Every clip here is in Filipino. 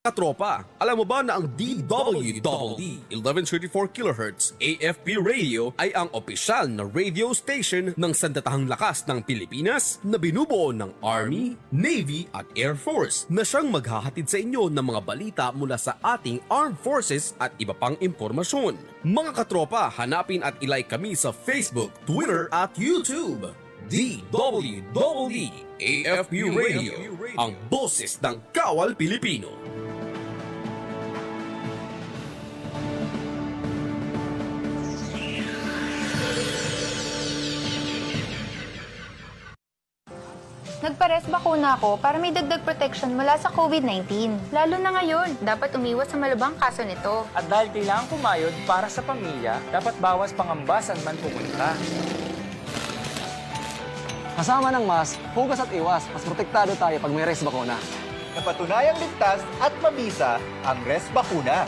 Katropa, alam mo ba na ang DWDD 1134 kHz AFP radio ay ang opisyal na radio station ng Sandatahang Lakas ng Pilipinas na binubuo ng Army, Navy at Air Force na siyang maghahatid sa inyo ng mga balita mula sa ating Armed Forces at iba pang impormasyon. Mga katropa, hanapin at ilike kami sa Facebook, Twitter at YouTube. DWDD AFP Radio, ang boses ng Kawal Pilipino. Nagpares bakuna ako para may dagdag protection mula sa COVID-19. Lalo na ngayon, dapat umiwas sa malubhang kaso nito. At dahil kailangan kumayod para sa pamilya, dapat bawas pangamba saan man pumunta. Kasama ng mask, hugas at iwas, mas protektado tayo pag may res bakuna. Napatunayang ligtas at mabisa ang res bakuna.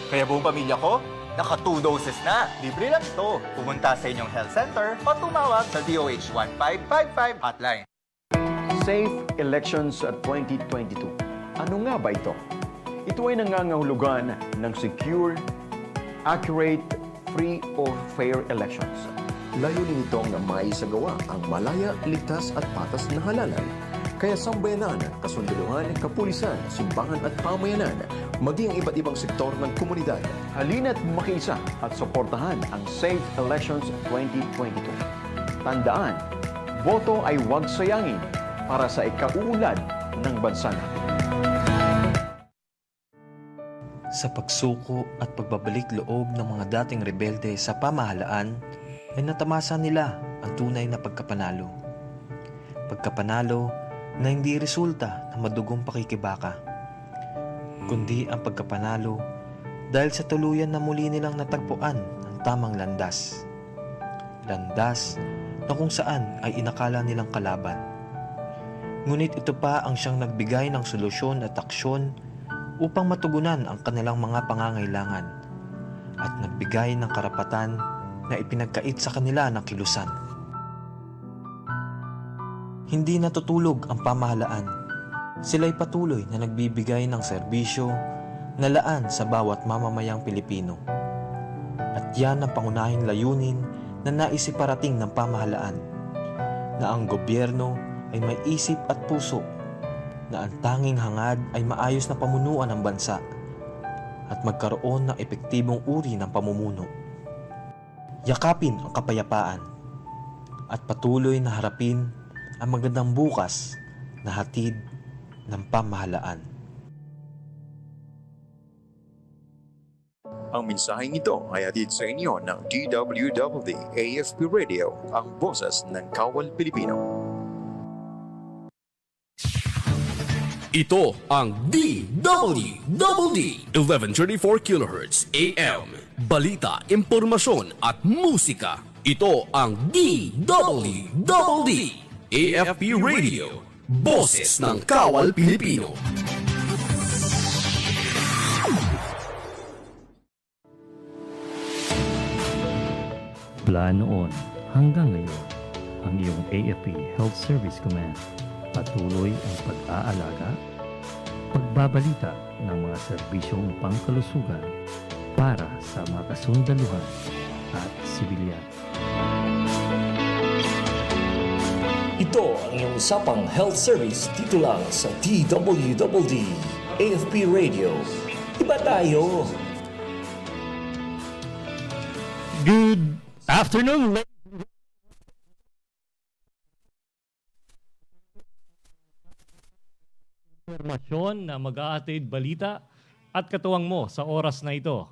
Kaya buong pamilya ko, naka 2 doses na. Libre lang ito. Pumunta sa inyong health center o tumawag sa DOH 1555 hotline. Safe Elections 2022. Ano nga ba ito? Ito ay nangangahulugan ng secure, accurate, free or fair elections. Layunin nitong na maisagawa ang malaya, ligtas at patas na halalan. Kaya sambayanan, kasundaluhan, kapulisan, simbahan at pamayanan, maging iba't ibang sektor ng komunidad. Halina't makiisa at suportahan ang Safe Elections 2022. Tandaan, boto ay huwag sayangin para sa ikauunlad ng bansa natin. Sa pagsuko at pagbabalik loob ng mga dating rebelde sa pamahalaan, ay natamasa nila ang tunay na pagkapanalo. Pagkapanalo na hindi resulta ng madugong pakikibaka, kundi ang pagkapanalo dahil sa tuluyan na muli nilang natagpuan ang tamang landas. Landas na kung saan ay inakala nilang kalaban. Ngunit ito pa ang siyang nagbigay ng solusyon at aksyon upang matugunan ang kanilang mga pangangailangan at nagbigay ng karapatan na ipinagkait sa kanila ng kilusan. Hindi natutulog ang pamahalaan. Sila'y patuloy na nagbibigay ng serbisyo na laan sa bawat mamamayang Pilipino. At yan ang pangunahing layunin na naisiparating ng pamahalaan, na ang gobyerno ay may isip at puso, na ang tanging hangad ay maayos na pamunuan ng bansa at magkaroon ng epektibong uri ng pamumuno. Yakapin ang kapayapaan at patuloy na harapin ang magandang bukas na hatid ng pamahalaan. Ang mensaheng ito ay hatid sa inyo ng DWDD AFP Radio, ang boses ng Kawal Pilipino. Ito ang DWDD 1134 kHz AM. Balita, impormasyon at musika. Ito ang DWDD AFP Radio, boses ng Kawal Pilipino. Mula noon hanggang ngayon, ang iyong AFP Health Service Command patuloy ang pag-aalaga, pagbabalita ng mga serbisyong pangkalusugan para sa mga kasundaluhan at sibilyan. Ito ang iyong USAPANG Health Service dito lang sa DWDD AFP Radio. Iba tayo! Good afternoon, informasyon na mag-aatid balita at katuwang mo sa oras na ito.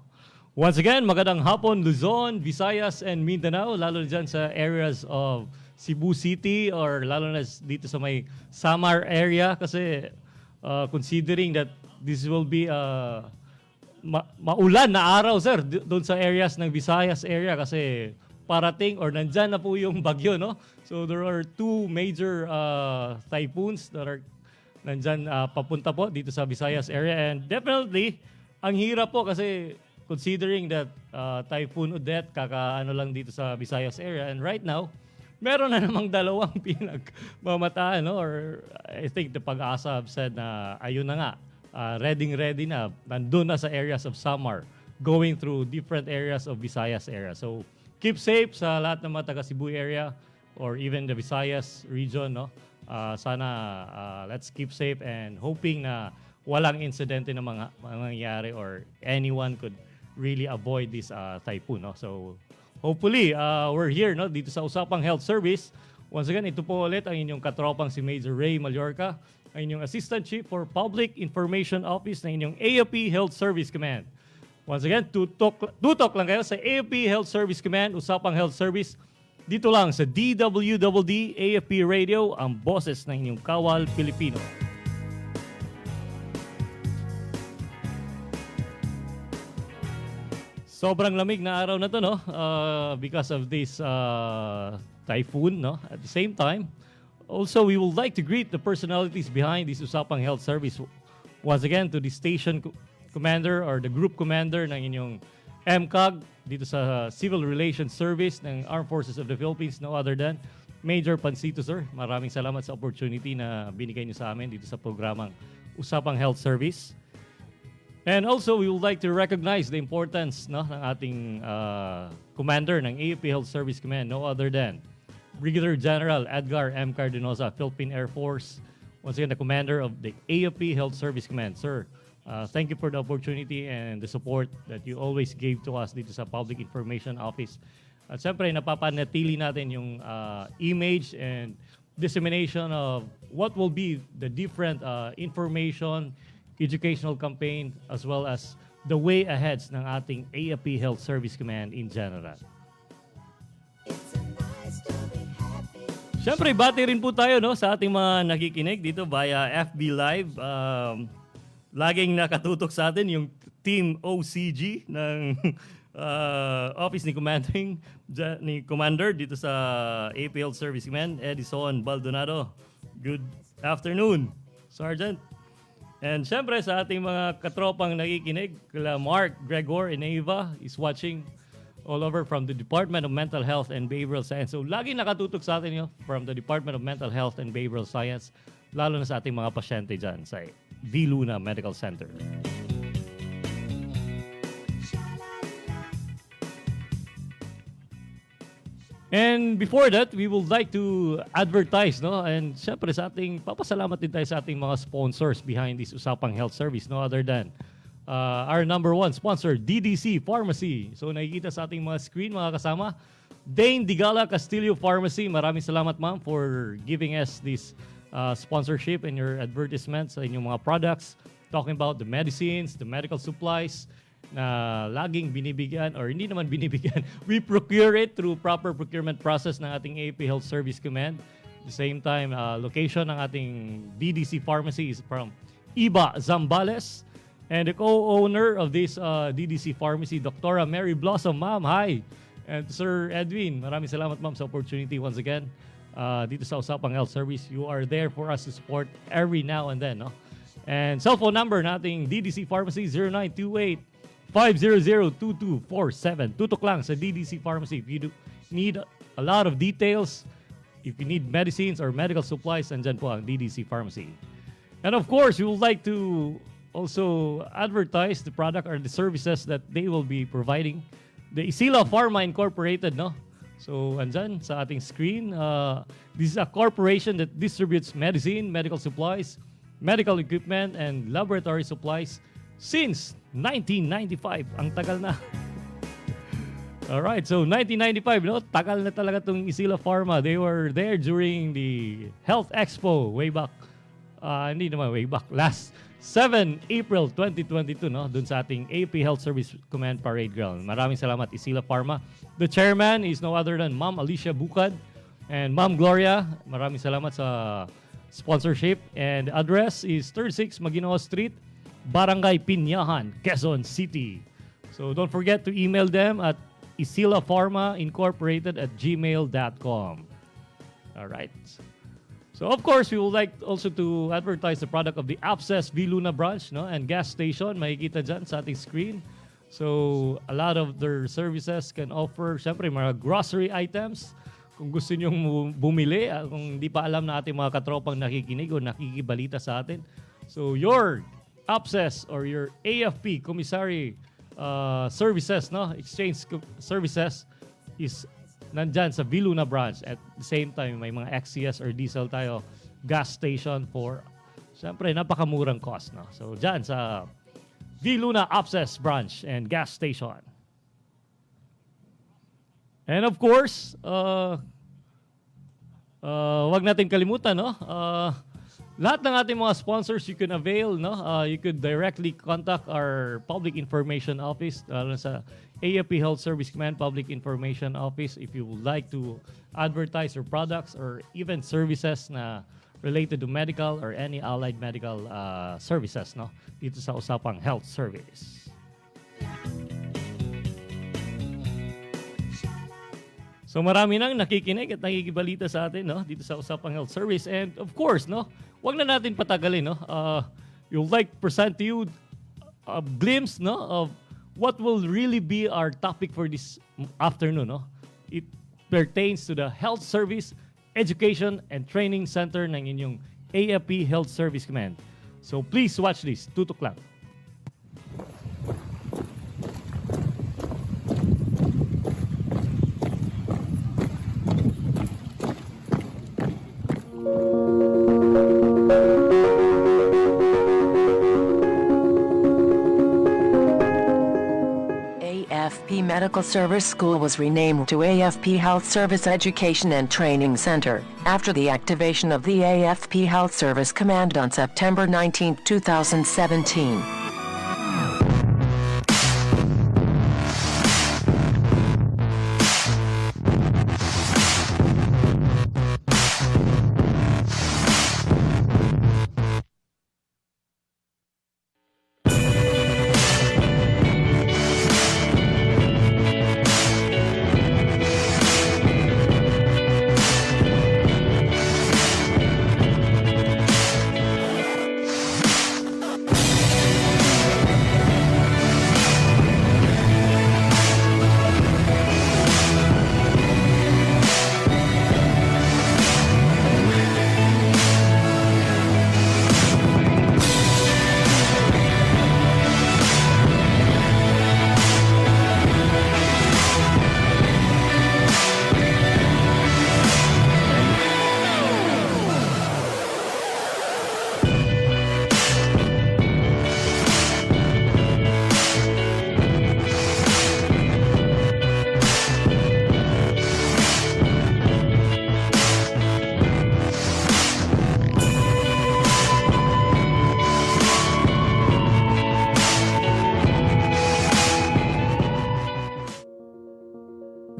Once again, magandang hapon Luzon, Visayas, and Mindanao, lalo dyan sa areas of Cebu City or lalo na dito sa may Samar area kasi considering that this will be maulan na araw, sir, doon sa areas ng Visayas area kasi parating or nandyan na po yung bagyo, no? So there are two major typhoons that are nandyan papunta po dito sa Visayas area. And definitely, ang hirap po kasi considering that Typhoon Odette, kakaano lang dito sa Visayas area. And right now, meron na namang dalawang pinagmamataan, no? Or I think the Pag-asa have said na ayun na nga, ready na, nandun na sa areas of Samar, going through different areas of Visayas area. So, keep safe sa lahat ng mga taga Cebu area or even the Visayas region, no? Sana let's keep safe and hoping na walang insidente na mangyayari or anyone could really avoid this typhoon, no? So, hopefully, we're here, no, dito sa Usapang Health Service. Once again, ito po ulit ang inyong katropang si Major Rhey Mallorca, ang inyong Assistant Chief for Public Information Office ng inyong AFP Health Service Command. Once again, tutok lang kayo sa AFP Health Service Command, Usapang Health Service. Dito lang sa DWDD AFP Radio, ang boses ng inyong kawal Pilipino. Sobrang lamig na araw na to, no? Because of this typhoon, no? At the same time, also we would like to greet the personalities behind this Usapang Health Service. Once again, to the station commander or the group commander ng inyong MCOG dito sa Civil Relations Service ng Armed Forces of the Philippines, no other than Major Pancito, sir. Maraming salamat sa opportunity na binigay niyo sa amin dito sa programang Usapang Health Service. And also, we would like to recognize the importance, no, ng ating commander ng AFP Health Service Command, no other than Brigadier General Edgar M. Cardinosa, Philippine Air Force. Once again, the commander of the AFP Health Service Command. Sir, thank you for the opportunity and the support that you always gave to us dito sa Public Information Office. At siyempre, napapanatili natin yung image and dissemination of what will be the different information, educational campaign, as well as the way aheads ng ating AFP Health Service Command in general. Siyempre, bati rin po tayo, no, sa ating mga nakikinig dito via FB Live. Laging nakatutok sa atin yung Team OCG ng office ni Commander dito sa AFP Health Service Command, Edison Baldonado. Good afternoon, Sergeant. And siyempre sa ating mga katropang nakikinig, kila Mark, Gregor, and Eva is watching all over from the Department of Mental Health and Behavioral Science. So lagi nakatutok sa atin yun from the Department of Mental Health and Behavioral Science, lalo na sa ating mga pasyente dyan sa V. Luna Medical Center. And before that, we would like to advertise, no? And syempre sa ating, papasalamat din tayo sa ating mga sponsors behind this Usapang Health Service, no other than our number one sponsor, DDC Pharmacy. So nakikita sa ating mga screen, mga kasama, Dane Digala Castillo Pharmacy. Maraming salamat, ma'am, for giving us this sponsorship and your advertisements sa inyong mga products, talking about the medicines, the medical supplies, na laging binibigyan or hindi naman binibigyan. We procure it through proper procurement process ng ating AFP Health Service Command. At the same time, location ng ating DDC Pharmacy is from Iba Zambales. And the co-owner of this DDC Pharmacy, Dr. Mary Blossom. Ma'am, hi. And Sir Edwin, maraming salamat, ma'am, sa opportunity once again. Dito sa Usapang Health Service, you are there for us to support every now and then, no? And cellphone number nating DDC Pharmacy, 0928-500-2247. Tutok lang sa DDC Pharmacy. If you need a lot of details, if you need medicines or medical supplies, andyan po ang DDC Pharmacy. And of course, we would like to also advertise the product or the services that they will be providing. The Isila Pharma Incorporated, no? So, andyan sa ating screen. This is a corporation that distributes medicine, medical supplies, medical equipment, and laboratory supplies since 1995. Ang tagal na. Alright, so 1995, no? Tagal na talaga itong Isila Pharma. They were there during the Health Expo way back. Hindi naman way back. Last 7 April 2022, no? Dun sa ating AFP Health Service Command Parade Ground. Maraming salamat, Isila Pharma. The chairman is no other than Ma'am Alicia Bukad and Ma'am Gloria. Maraming salamat sa sponsorship. And the address is 36 Maginoo Street, Barangay Pinyahan, Quezon City. So don't forget to email them at isilapharmaincorporated@gmail.com. All right. So of course, we would like also to advertise the product of the Abscess V. Luna branch, no, and gas station. Makikita dyan sa ating screen. So a lot of their services can offer, syempre, mga grocery items. Kung gusto nyong bumili, kung di pa alam na ating mga katropang nakikinig o nakikibalita sa atin. So your APSES or your AFP, Commissary Services, no? Services is nandyan sa Viluna branch. At the same time, may mga XCS or diesel tayo gas station for, syempre, napakamurang cost, no? So, dyan sa Viluna APSES branch and gas station. And of course, wag natin kalimutan, no? Lahat ng ating mga sponsors you can avail, no? You could directly contact our Public Information Office, lalo sa AFP Health Service Command Public Information Office if you would like to advertise your products or even services na related to medical or any allied medical services, no? Dito sa Usapang Health Service. So marami nang nakikinig at nakikibalita sa atin, no, dito sa Usapang Health Service. And of course, no, wag na natin patagalin, no. You'll like to present to you a glimpse, no, of what will really be our topic for this afternoon, no. It pertains to the Health Service Education and Training Center ng inyong AFP Health Service Command. So please watch this, 2 o'clock. AFP Medical Service School was renamed to AFP Health Service Education and Training Center after the activation of the AFP Health Service Command on September 19, 2017.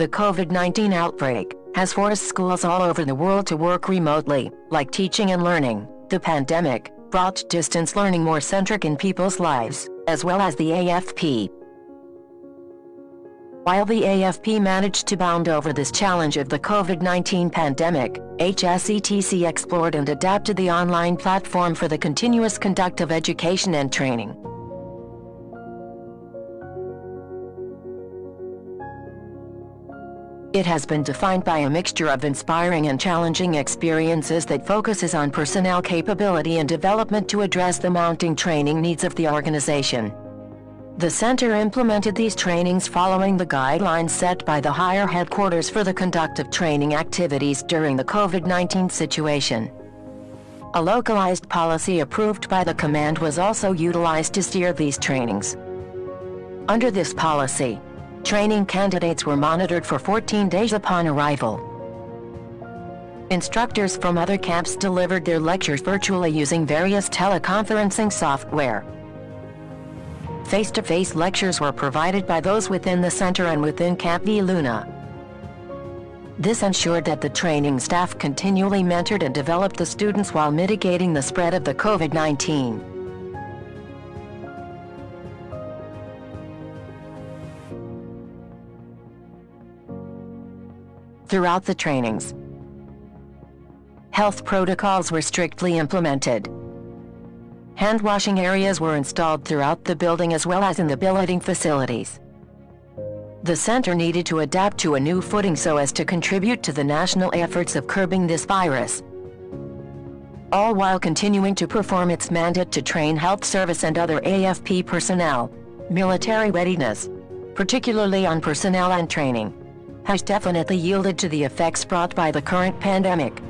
The COVID-19 outbreak has forced schools all over the world to work remotely, like teaching and learning. The pandemic brought distance learning more centric in people's lives, as well as the AFP. While the AFP managed to bound over this challenge of the COVID-19 pandemic, HSETC explored and adapted the online platform for the continuous conduct of education and training. It has been defined by a mixture of inspiring and challenging experiences that focuses on personnel capability and development to address the mounting training needs of the organization. The center implemented these trainings following the guidelines set by the higher headquarters for the conduct of training activities during the COVID-19 situation. A localized policy approved by the command was also utilized to steer these trainings. Under this policy, training candidates were monitored for 14 days upon arrival. Instructors from other camps delivered their lectures virtually using various teleconferencing software. Face-to-face lectures were provided by those within the center and within Camp Viluna. This ensured that the training staff continually mentored and developed the students while mitigating the spread of the COVID-19. Throughout the trainings, health protocols were strictly implemented. Hand-washing areas were installed throughout the building as well as in the billeting facilities. The center needed to adapt to a new footing so as to contribute to the national efforts of curbing this virus. all while continuing to perform its mandate to train health service and other AFP personnel. Military readiness, particularly on personnel and training, has definitely yielded to the effects brought by the current pandemic.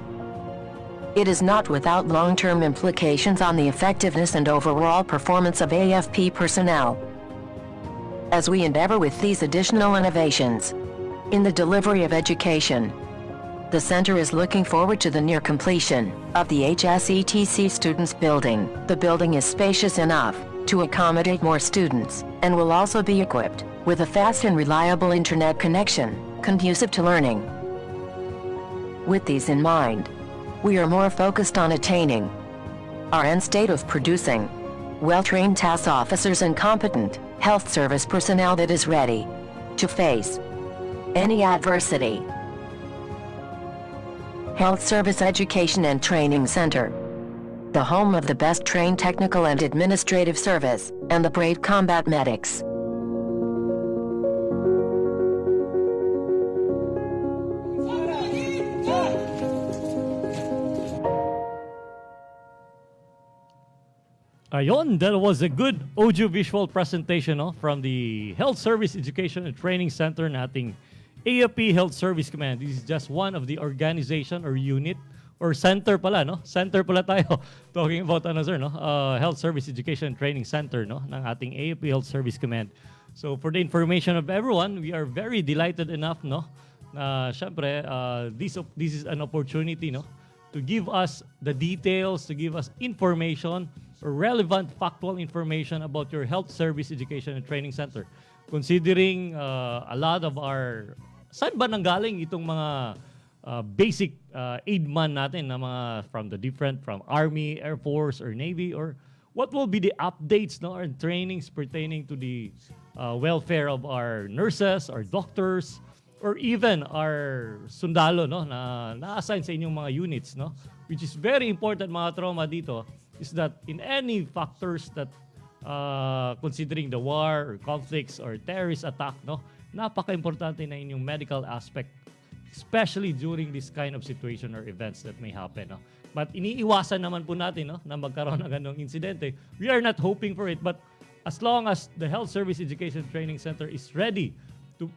It is not without long-term implications on the effectiveness and overall performance of AFP personnel. As we endeavor with these additional innovations in the delivery of education, the Center is looking forward to the near completion of the HSETC Students Building. The building is spacious enough to accommodate more students and will also be equipped with a fast and reliable internet connection conducive to learning. With these in mind, we are more focused on attaining our end state of producing well-trained task officers and competent health service personnel that is ready to face any adversity. Health Service Education and Training Center, the home of the best trained technical and administrative service, and the brave combat medics. Ayon, that was a good audiovisual presentation from the Health Service Education and Training Center nating AFP Health Service Command. This is just one of the organization or unit or center pala, no? Center pala tayo. Talking about sir, no? Health Service Education and Training Center, no? Ng ating AFP Health Service Command. So for the information of everyone, we are very delighted enough, no? Na syempre, this is an opportunity, no? To give us the details, to give us information or relevant factual information about your Health Service Education and Training Center. Considering a lot of our... Saan ba nanggaling itong mga basic aid man natin na mga from Army, Air Force, or Navy? Or what will be the updates or trainings pertaining to the welfare of our nurses, our doctors, or even our Sundalo, no, na na-assign sa inyong mga units, no? Which is very important, mga trauma dito, is that in any factors that considering the war or conflicts or terrorist attack, no, napaka-importante na inyong medical aspect, especially during this kind of situation or events that may happen, no? But iniiwasan naman po natin, no, na magkaroon ng ganong insidente. We are not hoping for it, but as long as the Health Service Education Training Center is ready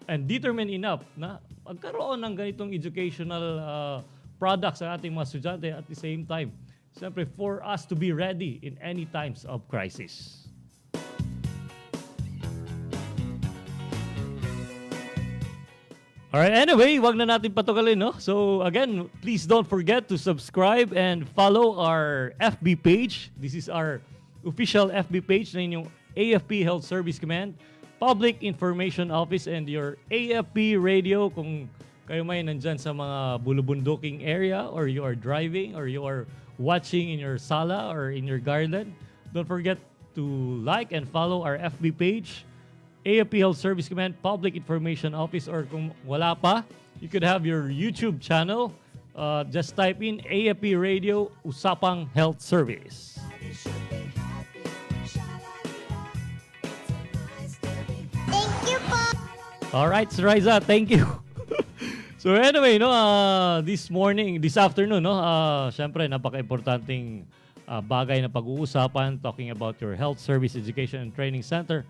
and determined enough na magkaroon ng ganitong educational products sa ating mga estudyante at the same time, siyempre for us to be ready in any times of crisis. Alright, anyway, wag na natin patukalin, no? So again, please don't forget to subscribe and follow our FB page. This is our official FB page na inyong AFP Health Service Command, Public Information Office, and your AFP radio kung kayo may nandyan sa mga bulubunduking area or you are driving or you are watching in your sala or in your garden. Don't forget to like and follow our FB page, AFP Health Service Command, Public Information Office, or kung wala pa, you could have your YouTube channel. Just type in AFP Radio USAPANG Health Service. All right, Sir Riza, thank you. So anyway, no, this afternoon, no, syempre napaka-importanting bagay na pag-uusapan, talking about your Health Service Education and Training Center.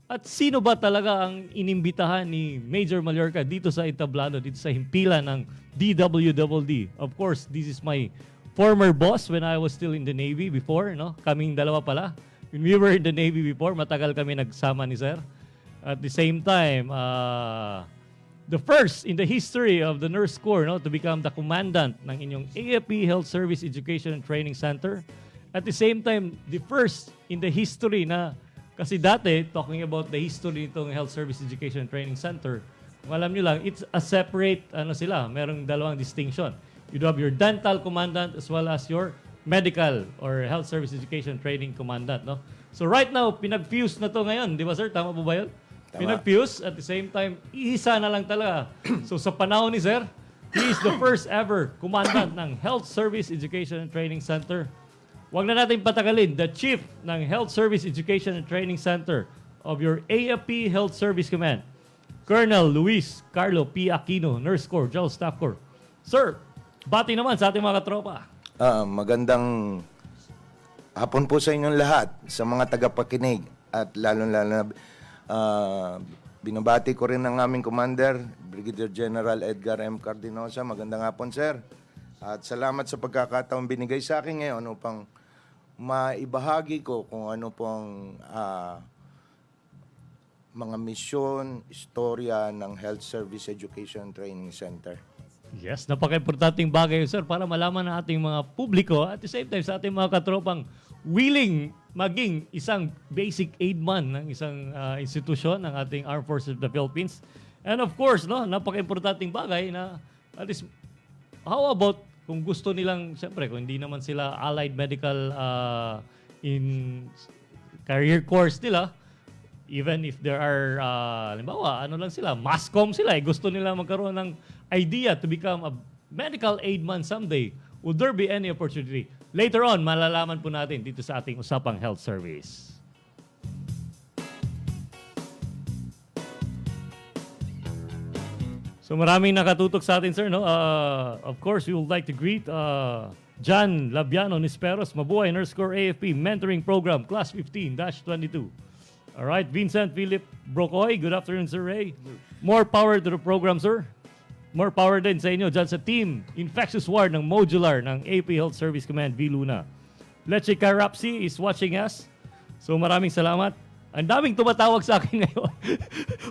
At sino ba talaga ang inimbitahan ni Major Mallorca dito sa entablado, dito sa himpilan ng DWDD? Of course, this is my former boss when I was still in the Navy before, no? Kaming dalawa pala. When we were in the Navy before, matagal kami nagsama ni Sir. At the same time, the first in the history of the Nurse Corps, no, to become the commandant ng inyong AFP Health Service Education and Training Center. At the same time, the first in the history na, kasi dati, talking about the history nitong Health Service Education and Training Center, kung alam nyo lang, it's a separate, merong dalawang distinction. You have your dental commandant as well as your medical or Health Service Education Training Commandant, no? So right now, pinag-fuse na to ngayon. Di ba, sir? Tama po ba yun? Pinag-fuse. At the same time, isa na lang talaga. So sa panahon ni Sir, he is the first ever commandant ng Health Service Education and Training Center. Huwag na natin patagalin, the chief ng Health Service Education and Training Center of your AFP Health Service Command, Colonel Luis Carlo P. Aquino, Nurse Corps, General Staff Corps. Sir, bati naman sa ating mga katropa. Magandang hapon po sa inyong lahat, sa mga tagapakinig at lalo-lalo na binabati ko rin ang aming Commander, Brigadier General Edgar M. Cardinosa. Magandang hapon, sir. At salamat sa pagkakataong binigay sa akin ngayon upang maibahagi ko kung ano pong mga misyon, istorya ng Health Service Education Training Center. Yes, napaka-importanting bagay yun, sir, para malaman ng ating mga publiko at the same time sa ating mga katropang willing maging isang basic aid man ng isang institusyon ng ating Armed Forces of the Philippines. And of course, no, napaka-importanting bagay na at least, how about kung gusto nilang, siyempre, kung hindi naman sila allied medical in career course nila, even if there are, halimbawa, ano lang sila, mass comm sila, gusto nila magkaroon ng idea to become a medical aid man someday, would there be any opportunity? Later on, malalaman po natin dito sa ating Usapang Health Service. So maraming nakatutok sa atin, sir. No? Of course, we would like to greet John Labiano Nisperos, Mabuhay Nurse Corps AFP Mentoring Program, Class 15-22. All right, Vincent Philip Brocoy, good afternoon, Sir Rhey. More power to the program, sir. More power din sa inyo dyan sa team Infectious Ward ng Modular ng AP Health Service Command V. Luna. Leche Carapsi is watching us. So maraming salamat. Ang daming tumatawag sa akin ngayon.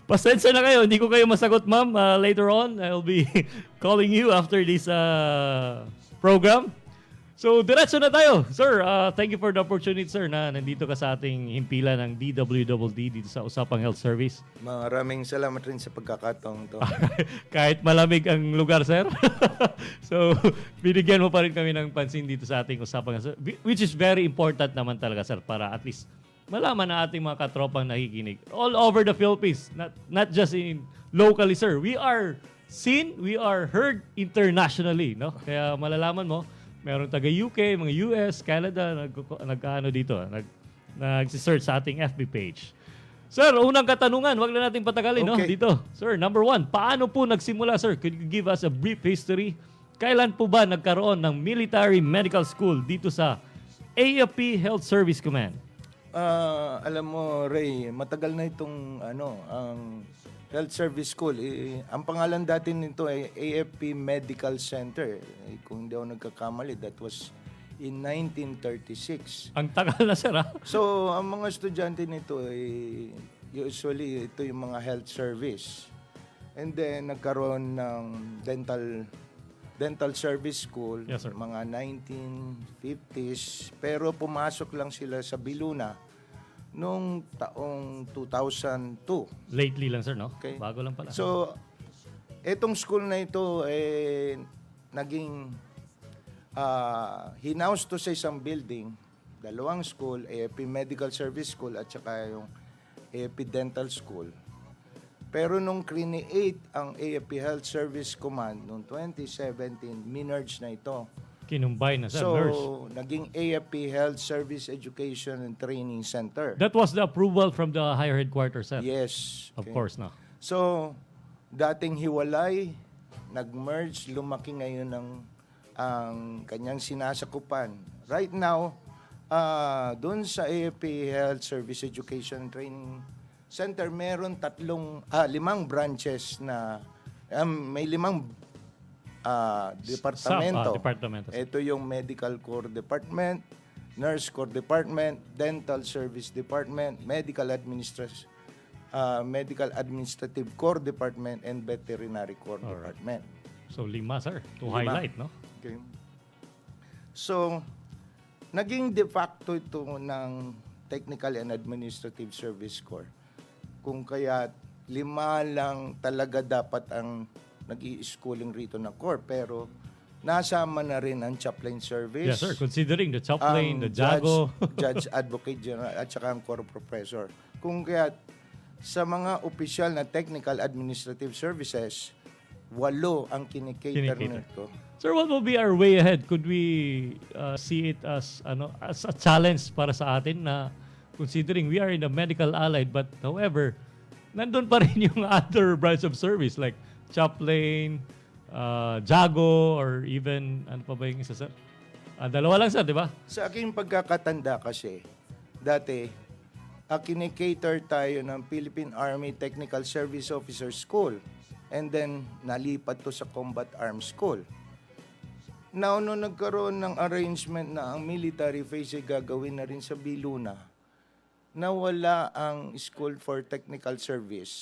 Pasensya na kayo, hindi ko kayo masagot, ma'am. Later on, I'll be calling you after this program. So, diretso na tayo. Sir, thank you for the opportunity, sir, na nandito ka sa ating himpilan ng DWDD dito sa Usapang Health Service. Maraming salamat rin sa pagkakataong to. Kahit malamig ang lugar, sir. So, binigyan mo pa rin kami ng pansin dito sa ating Usapang Health Service, which is very important naman talaga, sir, para at least malaman na ating mga katropang nakikinig. All over the Philippines, not just in locally, sir. We are seen, we are heard internationally, no? Kaya malalaman mo, meron taga UK, mga US, Canada, nagkaano dito, nag-search sa ating FB page. Sir, unang katanungan, wag na natin patagalin, no? Dito. Sir, number 1, paano po nagsimula, sir? Could you give us a brief history? Kailan po ba nagkaroon ng military medical school dito sa AFP Health Service Command? Alam mo, Rhey, matagal na itong ang Health Service School. Ang pangalan dati nito ay AFP Medical Center. Kung hindi ako nagkakamali, that was in 1936. Ang tagal na, sir, ha? So, ang mga estudyante nito usually ito yung mga health service. And then nagkaroon ng dental service school, yes, sir, mga 1950s. Pero pumasok lang sila sa Biluna noong taong 2002. Lately lang, sir, no? Okay. Bago lang pala. So, etong school na ito, naging hinaus to sa isang building, dalawang school, AFP Medical Service School at saka yung AFP Dental School. Pero nung create ang AFP Health Service Command noong 2017, minerge na ito. Kinumbay na, sir, so, nurse. naging AFP Health Service Education and Training Center. That was the approval from the higher headquarters, sir? Yes. Of course, no. So, dating hiwalay, nag-merge, lumaki ngayon ang kanyang sinasakupan. Right now, doon sa AFP Health Service Education and Training Center, meron 5 branches na, may 5 departamento. Ito yung Medical Core Department, Nurse Core Department, Dental Service Department, Medical Administrative Core Department, and Veterinary Core Department. So 5, sir, to highlight, no? Okay. So, naging de facto ito ng Technical and Administrative Service Corps. Kung kaya 5 lang talaga dapat ang nag-i-schooling rito ng Corps, pero nasama na rin ang chaplain service. Yes, sir. Considering the chaplain, the jago. Judge Advocate General, at saka ang Corps Professor. Kung kaya sa mga opisyal na technical administrative services, 8 ang kinikater nito. Sir, what will be our way ahead? Could we see it as a challenge para sa atin na considering we are in the medical allied, but however, nandun pa rin yung other branch of service like chaplain, jago, or even, ano pa ba yung isa, sir? Dalawa lang, sir, di ba? Sa aking pagkakatanda kasi, dati, kinikater tayo ng Philippine Army Technical Service Officer School. And then, nalipat to sa Combat Arms School. Now, nung nagkaroon ng arrangement na ang military phase ay gagawin na rin sa Viluna, nawala ang School for Technical Service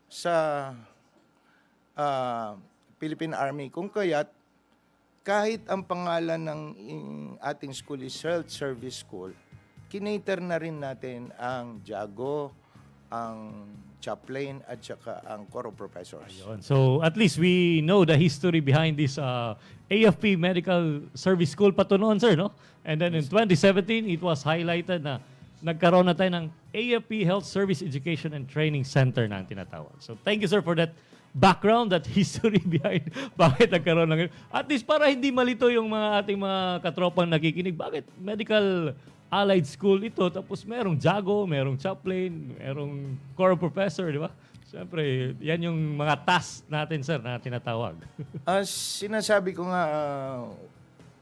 sa Philippine Army. Kung kaya't, kahit ang pangalan ng ating school is Health Service School, kinater na rin natin ang JAGO, ang chaplain, at saka ang Corps of Professors. Ayun. So at least we know the history behind this AFP Medical Service School pa to noon, sir, no? And then in 2017, it was highlighted na nagkaroon na tayo ng AFP Health Service Education and Training Center na ang tinatawag. So thank you, sir, for that background, that history behind bakit nagkaroon ng... At least para hindi malito yung mga ating mga katropang nakikinig, bakit medical allied school ito, tapos merong JAGO, merong chaplain, merong Corps of Professor, di ba? Siyempre, yan yung mga tasks natin, sir, na tinatawag. Sinasabi ko nga,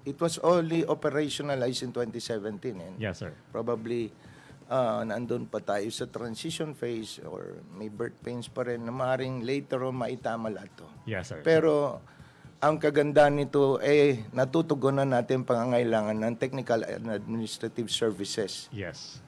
it was only operationalized in 2017. And yes, sir. probably nandun pa tayo sa transition phase or may birth pains pa rin na maaaring later on maitama lahat to. Yes, sir. Pero ang kagandaan nito natutugunan natin pangangailangan ng technical and administrative services. Yes.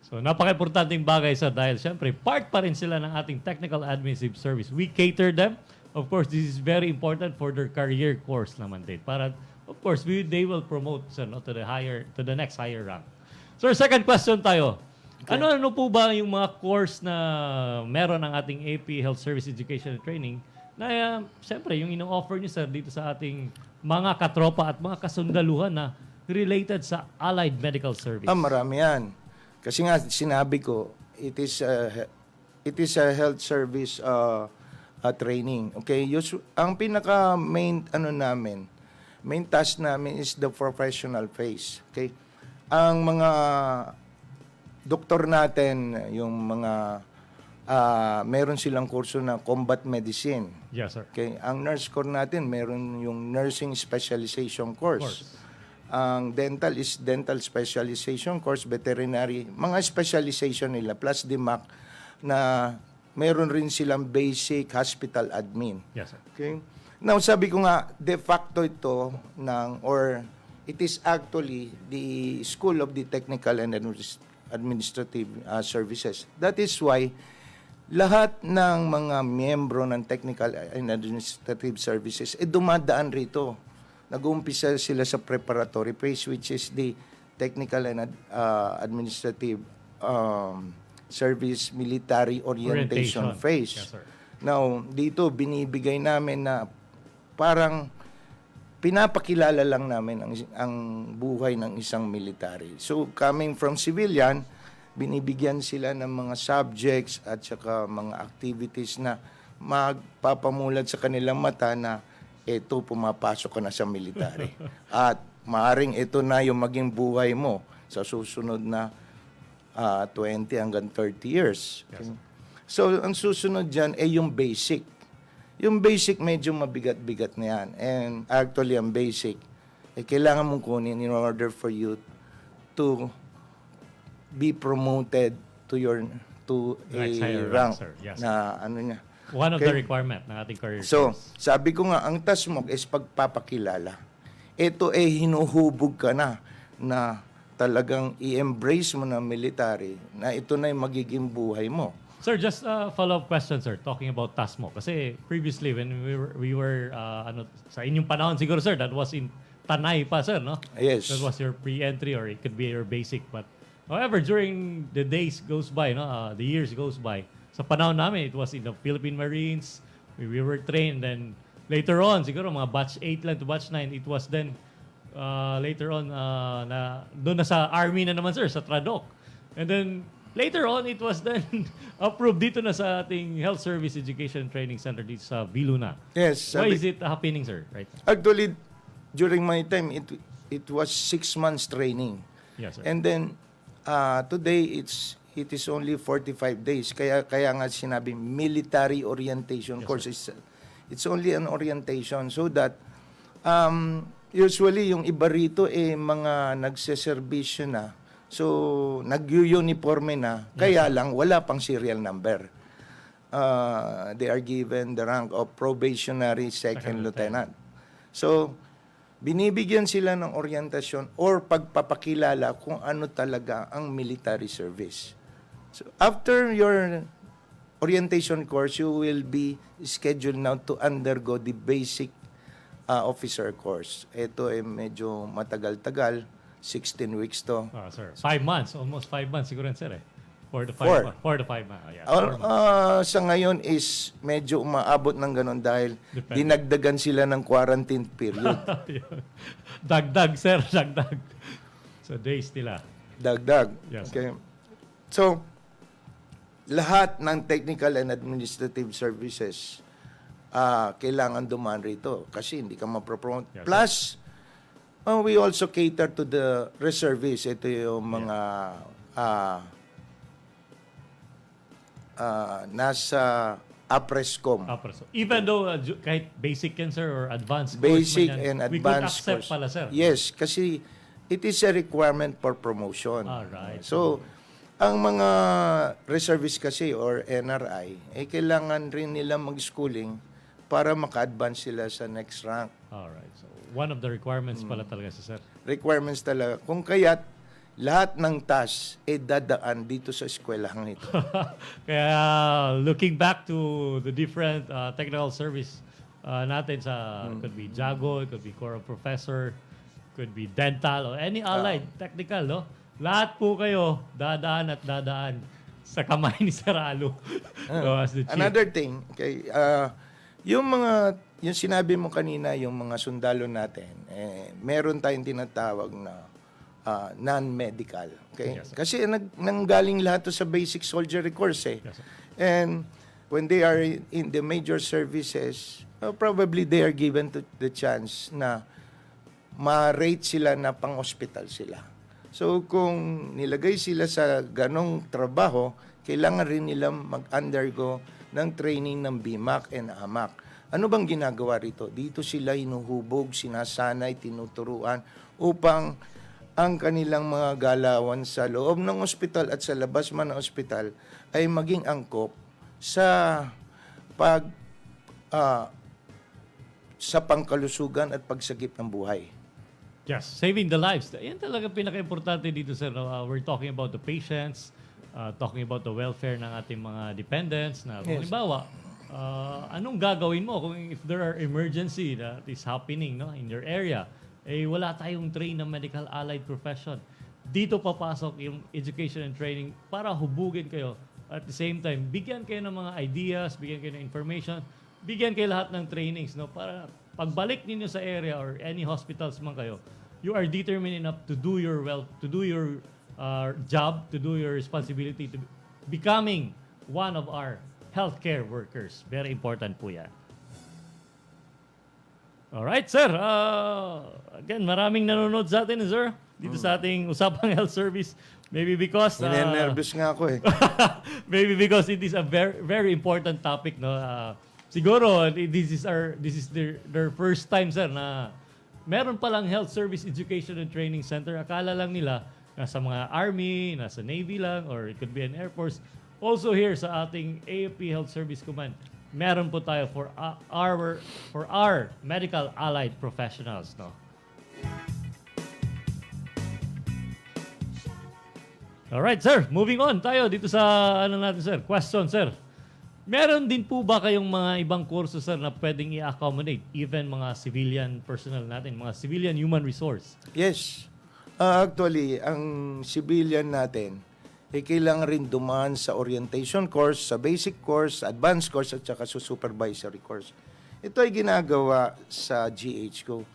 So napaka-importanting bagay, sir, dahil siyempre part pa rin sila ng ating technical administrative service. We cater them. Of course, this is very important for their career course naman din. Para, of course, they will promote, sir, no, to the next higher rank. Sir, second question tayo. Okay. Ano po ba yung mga course na meron ng ating AP Health Service Education and Training na siyempre yung ino-offer niyo, sir, dito sa ating mga katropa at mga kasundaluhan na related sa Allied Medical Service? Marami yan. Kasi nga sinabi ko, it is a health service training. Okay, ang pinaka main main task namin is the professional phase. Okay? Ang mga doktor natin, yung mga meron silang kurso na combat medicine. Yes, sir. Okay, ang nurse corps natin meron yung nursing specialization course. Ang dental is dental specialization course, veterinary, mga specialization nila plus DMAC na meron rin silang basic hospital admin. Yes, sir. Okay? Now, sabi ko nga, de facto ito it is actually the School of the Technical and Administrative Services. That is why lahat ng mga miyembro ng Technical and Administrative Services dumadaan rito. Nag-uumpisa sila sa preparatory phase, which is the Technical and Administrative Service Military Orientation phase. Yes, sir. Now, dito binibigay namin na parang pinapakilala lang namin ang buhay ng isang military. So, coming from civilian, binibigyan sila ng mga subjects at saka mga activities na magpapamulat sa kanilang mata na ito, pumapasok ka na sa military. At maaring ito na yung maging buhay mo sa susunod na 20 hanggang 30 years. Okay? So, ang susunod dyan ay yung basic. Yung basic medyo mabigat-bigat na yan. And actually, ang basic, kailangan mong kunin in order for you to be promoted to a rank sir. Yes, na ano niya. One of the requirement ng ating career. So, sabi ko nga, ang task mo is pagpapakilala. Ito hinuhubog ka na talagang i-embrace mo ng military na ito na yung magiging buhay mo. Sir, just a follow-up question, sir, talking about task mo. Kasi previously, when we were sa inyong panahon siguro, sir, that was in Tanay pa, sir, no? Yes. That was your pre-entry or it could be your basic. But however, during the days goes by, the years goes by, sa panahon namin, it was in the Philippine Marines. We were trained. Then later on, siguro mga batch 8 lang to batch 9, it was then later on, doon na sa Army na naman, sir, sa Tradok. And then later on, it was then approved dito na sa ating Health Service Education Training Center dito sa Viluna. Yes. Why is it happening, sir? Right. Actually, during my time, it was 6 months training. Yes, sir. And then, today, it is only 45 days. Kaya nga sinabi, military orientation course. It's only an orientation so that usually yung iba rito mga nagseserbisyo na. So, nag-uniforme na, kaya lang wala pang serial number. They are given the rank of probationary second lieutenant. So, binibigyan sila ng orientasyon or pagpapakilala kung ano talaga ang military service. So, after your orientation course, you will be scheduled now to undergo the basic officer course. Ito medyo matagal-tagal, 16 weeks to. Sir. 5 months, almost 5 months siguro, sir. 4 to 5 Four. months. 4 to 5 months. Sa ngayon is medyo umaabot ng ganun dahil Depende. dinagdagan sila ng quarantine period. Dagdag, sir. Dagdag. So, days nila. Dagdag. Yes. Okay. So, lahat ng technical and administrative services kailangan dumaan rito kasi hindi ka mapropromote. Yes, Plus, we also cater to the reservists. Ito yung mga nasa APRESCOM. Even though kahit basic yan, sir, or advanced Basic course man yan, and we could advanced accept course. pala, sir. Yes, kasi it is a requirement for promotion. Alright. So, ang mga reservists kasi or NRI, kailangan rin nila mag-schooling para maka-advance sila sa next rank. Alright. So, one of the requirements pala talaga, sir. Requirements talaga. Kung kaya't lahat ng task dadaan dito sa eskwelahan ito. Kaya looking back to the different technical service natin sa could be Jago, it could be Corps of Professor, could be dental or any allied technical, no? Lahat po kayo dadaan at dadaan sa kamay ni Sir Alo. So, as the chief. Another thing, okay, yung sinabi mo kanina, yung mga sundalo natin, meron tayong tinatawag na non-medical. Okay? Yes, sir. Kasi nanggaling lahat to sa basic soldiery course. Yes, sir. And when they are in the major services, probably they are given to the chance na ma-rate sila na pang-hospital sila. So kung nilagay sila sa ganong trabaho, kailangan rin nila mag-undergo ng training ng BMAC and AMAC. Ano bang ginagawa rito? Dito sila hinuhubog, sinasanay, tinuturuan upang ang kanilang mga galawan sa loob ng ospital at sa labas man ng ospital ay maging angkop sa sa pangkalusugan at pagsagip ng buhay. Yes, saving the lives. Yan talaga pinaka-importante dito, sir. No? We're talking about the patients, talking about the welfare ng ating mga dependents. Na kung halimbawa, anong gagawin mo kung if there are emergency that is happening, no, in your area, wala tayong train na medical allied profession. Dito papasok yung education and training para hubugin kayo. At the same time, bigyan kayo ng mga ideas, bigyan kayo ng information, bigyan kayo lahat ng trainings, no, para pagbalik ninyo sa area or any hospitals man kayo, you are determined enough to do your job, to do your responsibility, to becoming one of our healthcare workers. Very important po yan. Alright, sir. Again, maraming nanonood sa atin, sir. Dito sa ating Usapang Health Service. Maybe because... Nervous nga ako eh. Maybe because it is a very, very important topic, no? Siguro, this is their first time, sir, na meron palang Health Service Education and Training Center. Akala lang nila nasa mga Army, nasa Navy lang, or it could be an Air Force. Also here sa ating AFP Health Service Command, meron po tayo for our medical allied professionals, no? Alright, sir. Moving on tayo dito sa natin, sir. Question, sir. Meron din po ba kayong mga ibang kurso, sir, na pwedeng i-accommodate even mga civilian personnel natin, mga civilian human resource? Yes. Actually, ang civilian natin, kailangan rin dumaan sa orientation course, sa basic course, advanced course, at saka sa supervisory course. Ito ay ginagawa sa GH ko.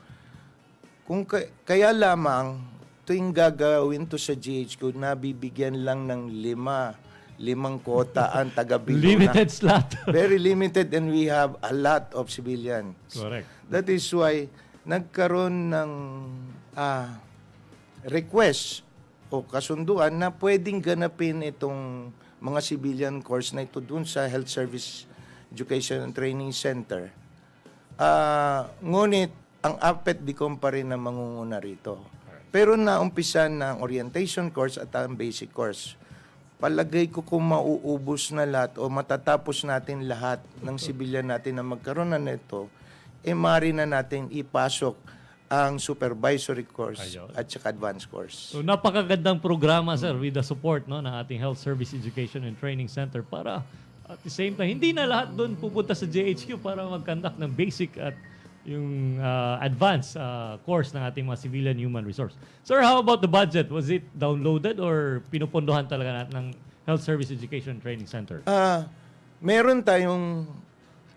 Kaya lamang, tuwing gagawin to sa GH ko, nabibigyan lang ng limang kota ang taga-Bicol. Limited slot. Very limited, and we have a lot of civilians. Correct. That is why nagkaroon ng request o kasunduan na pwedeng ganapin itong mga civilian course na ito dun sa Health Service Education and Training Center. Ngunit ang APET-DCOM pa rin na mangunguna rito. Pero naumpisan ng orientation course at ang basic course. Palagay ko kung mauubos na lahat o matatapos natin lahat ng sibilyan natin na magkaroon na nito, mari na natin ipasok ang supervisory course at saka advanced course. So napakagandang programa, sir, with the support ng ating Health Service Education and Training Center para at the same time, hindi na lahat doon pupunta sa JHQ para mag-conduct ng basic at yung advanced course ng ating mga civilian human resource. Sir, how about the budget? Was it downloaded or pinupunduhan talaga natin ng Health Service Education and Training Center? Meron tayong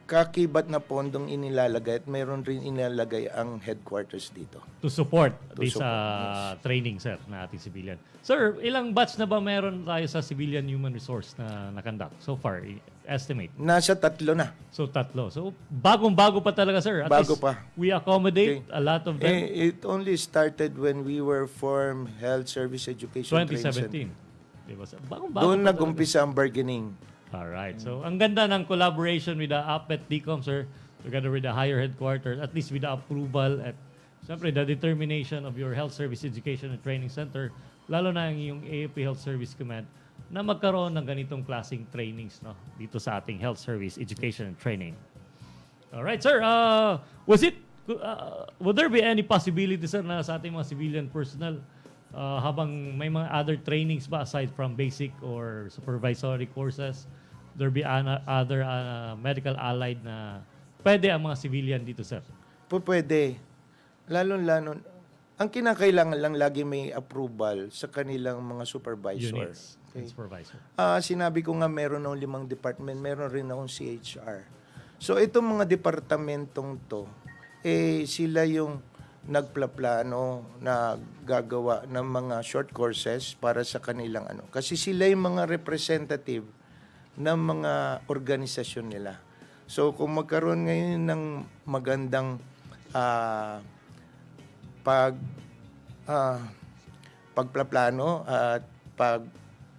kakibat na pondong inilalagay at meron rin inilalagay ang headquarters dito. To support To this support, training, sir, na ating civilian. Sir, ilang batch na ba meron tayo sa civilian human resource na na-conduct so far? Estimate. Nasa 3 na. So 3. So bagong-bago pa talaga, sir. At Bago least pa. we accommodate a lot of them. It only started when we were formed Health Service Education Training Center. 2017. Diba, sir? Bagong-bago Doon pa talaga. nag-umpisa ang bargaining. Alright. So, ang ganda ng collaboration with the APET-DCOM, sir, together with the higher headquarters, at least with the approval at siyempre, the determination of your Health Service Education and Training Center, lalo na yung AFP Health Service Command, na magkaroon ng ganitong klaseng trainings dito sa ating Health Service Education and Training. Alright, sir. Would there be any possibility, sir, na sa ating mga civilian personnel, habang may mga other trainings ba aside from basic or supervisory courses, there be other medical allied na pwede ang mga civilian dito, sir? Pwede. Lalo-lalo, ang kinakailangan lang lagi may approval sa kanilang mga supervisor. Units. Okay. Supervisor. Sinabi ko nga meron ng 5 department, meron rin akong CHR. So itong mga departamentong to, sila yung nagplaplano na gagawa ng mga short courses para sa kanilang ano. Kasi sila yung mga representative ng mga organisasyon nila. So kung magkaroon ngayon ng magandang pagplaplano at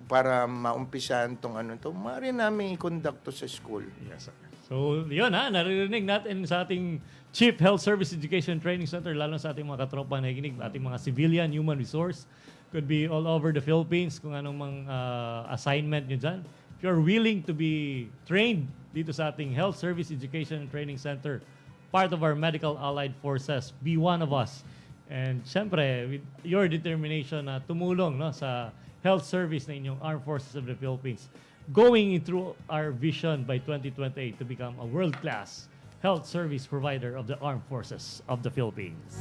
para maumpisahan tong ano to, maaari namin i-conduct to sa school. Yes, sir. So, yun naririnig natin sa ating Chief Health Service Education Training Center, lalo sa ating mga katropa na nakikinig, ating mga civilian human resource, could be all over the Philippines, kung anong assignment nyo dyan. If you're willing to be trained dito sa ating Health Service Education and Training Center, part of our medical allied forces, be one of us. And syempre, with your determination na tumulong sa health service na inyong Armed Forces of the Philippines, going through our vision by 2028 to become a world-class health service provider of the Armed Forces of the Philippines.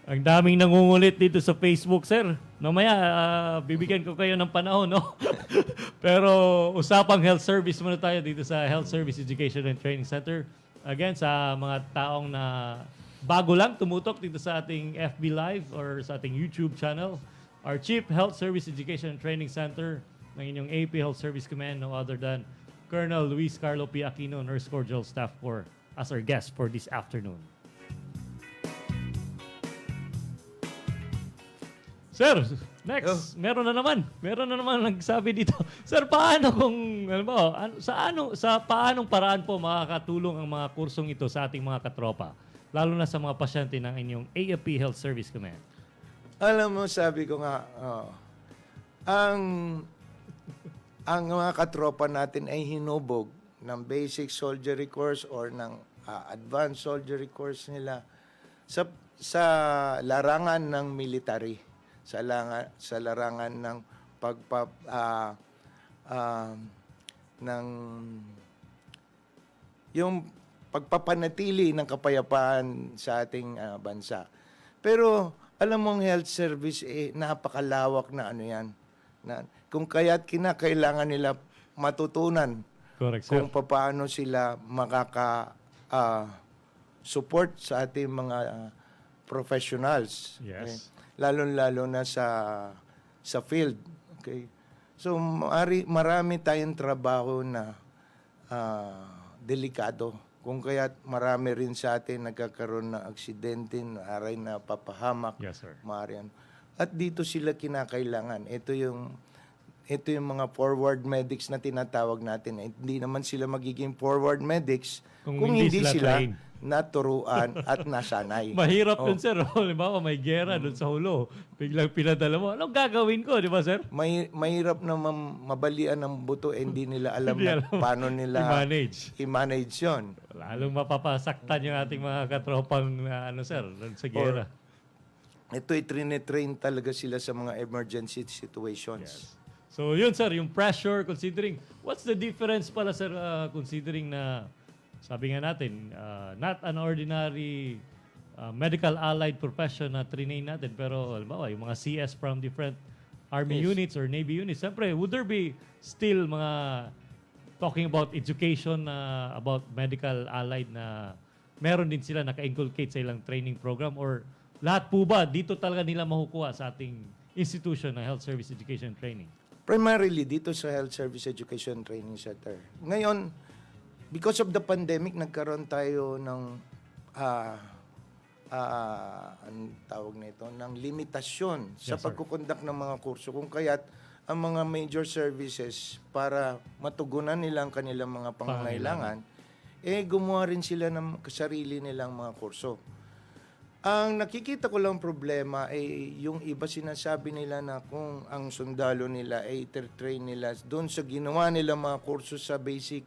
Ang daming nangungulit dito sa Facebook, sir. Mamaya, bibigyan ko kayo ng panahon, no? Pero usapang health service muna tayo dito sa Health Service Education and Training Center. Again, sa mga taong na bago lang tumutok dito sa ating FB Live or sa ating YouTube channel, our Chief Health Service Education and Training Center ng inyong AP Health Service Command, no other than Colonel Luis Carlo P. Aquino, Nurse Cordial Staff Corps, as our guest for this afternoon. Sir, next, meron na naman nagsabi dito. Sir, paano kung paanong paraan po makakatulong ang mga kursong ito sa ating mga katropa, lalo na sa mga pasyente ng inyong AFP Health Service Command? Alam mo, sabi ko nga, ang mga katropa natin ay hinubog ng basic soldiery course or ng advanced soldiery course nila sa larangan ng military, sa larangan ng yung pagpapanatili ng kapayapaan sa ating bansa. Pero alam mong health service napakalawak na ano yan. Kung kaya't kinakailangan nila matutunan. Correct, sir. Kung paano sila support sa ating mga professionals. Yes. Okay? Lalo-lalo na sa field. Okay? So marami tayong trabaho na delikado. Kung kaya't marami rin sa atin nagkakaroon ng aksidente, aray na papahamak. Yes, sir. At dito sila kinakailangan. Ito yung ito yung mga forward medics na tinatawag natin. Hindi naman sila magiging forward medics Kung kung hindi hindi sila sila trained. naturuan at nasanay. Mahirap Oh. yun, sir. Halimbawa, may gera doon sa hulo. Biglang pinadala mo. Anong gagawin ko, di ba, sir? Mahirap na mabalian ng buto, hindi nila alam Hindi na alam. paano nila i-manage yun. Lalong mapapasaktan yung ating mga katropang sir, doon sa gera. Ito'y train talaga sila sa mga emergency situations. So yun, sir, yung pressure, considering, what's the difference pala, sir, considering na, sabi nga natin, not an ordinary medical allied profession na trinain natin, pero halimbawa, yung mga CS from different Army units or Navy units, siyempre, would there be still mga talking about education about medical allied na meron din sila naka-inculcate sa ilang training program, or lahat po ba dito talaga nila makukuha sa ating institution ng Health Service Education and Training? Primarily dito sa Health Service Education Training Center. Ngayon, because of the pandemic, nagkaroon tayo ng anong tawag nito, ng limitasyon sa pagkukondak ng mga kurso. Kung kaya't ang mga major services para matugunan nila ang kanilang mga pangangailangan, gumawa rin sila ng sarili nilang mga kurso. Ang nakikita ko lang problema ay yung iba sinasabi nila na kung ang sundalo nila ay train nila doon sa ginawa nila mga kurso sa basic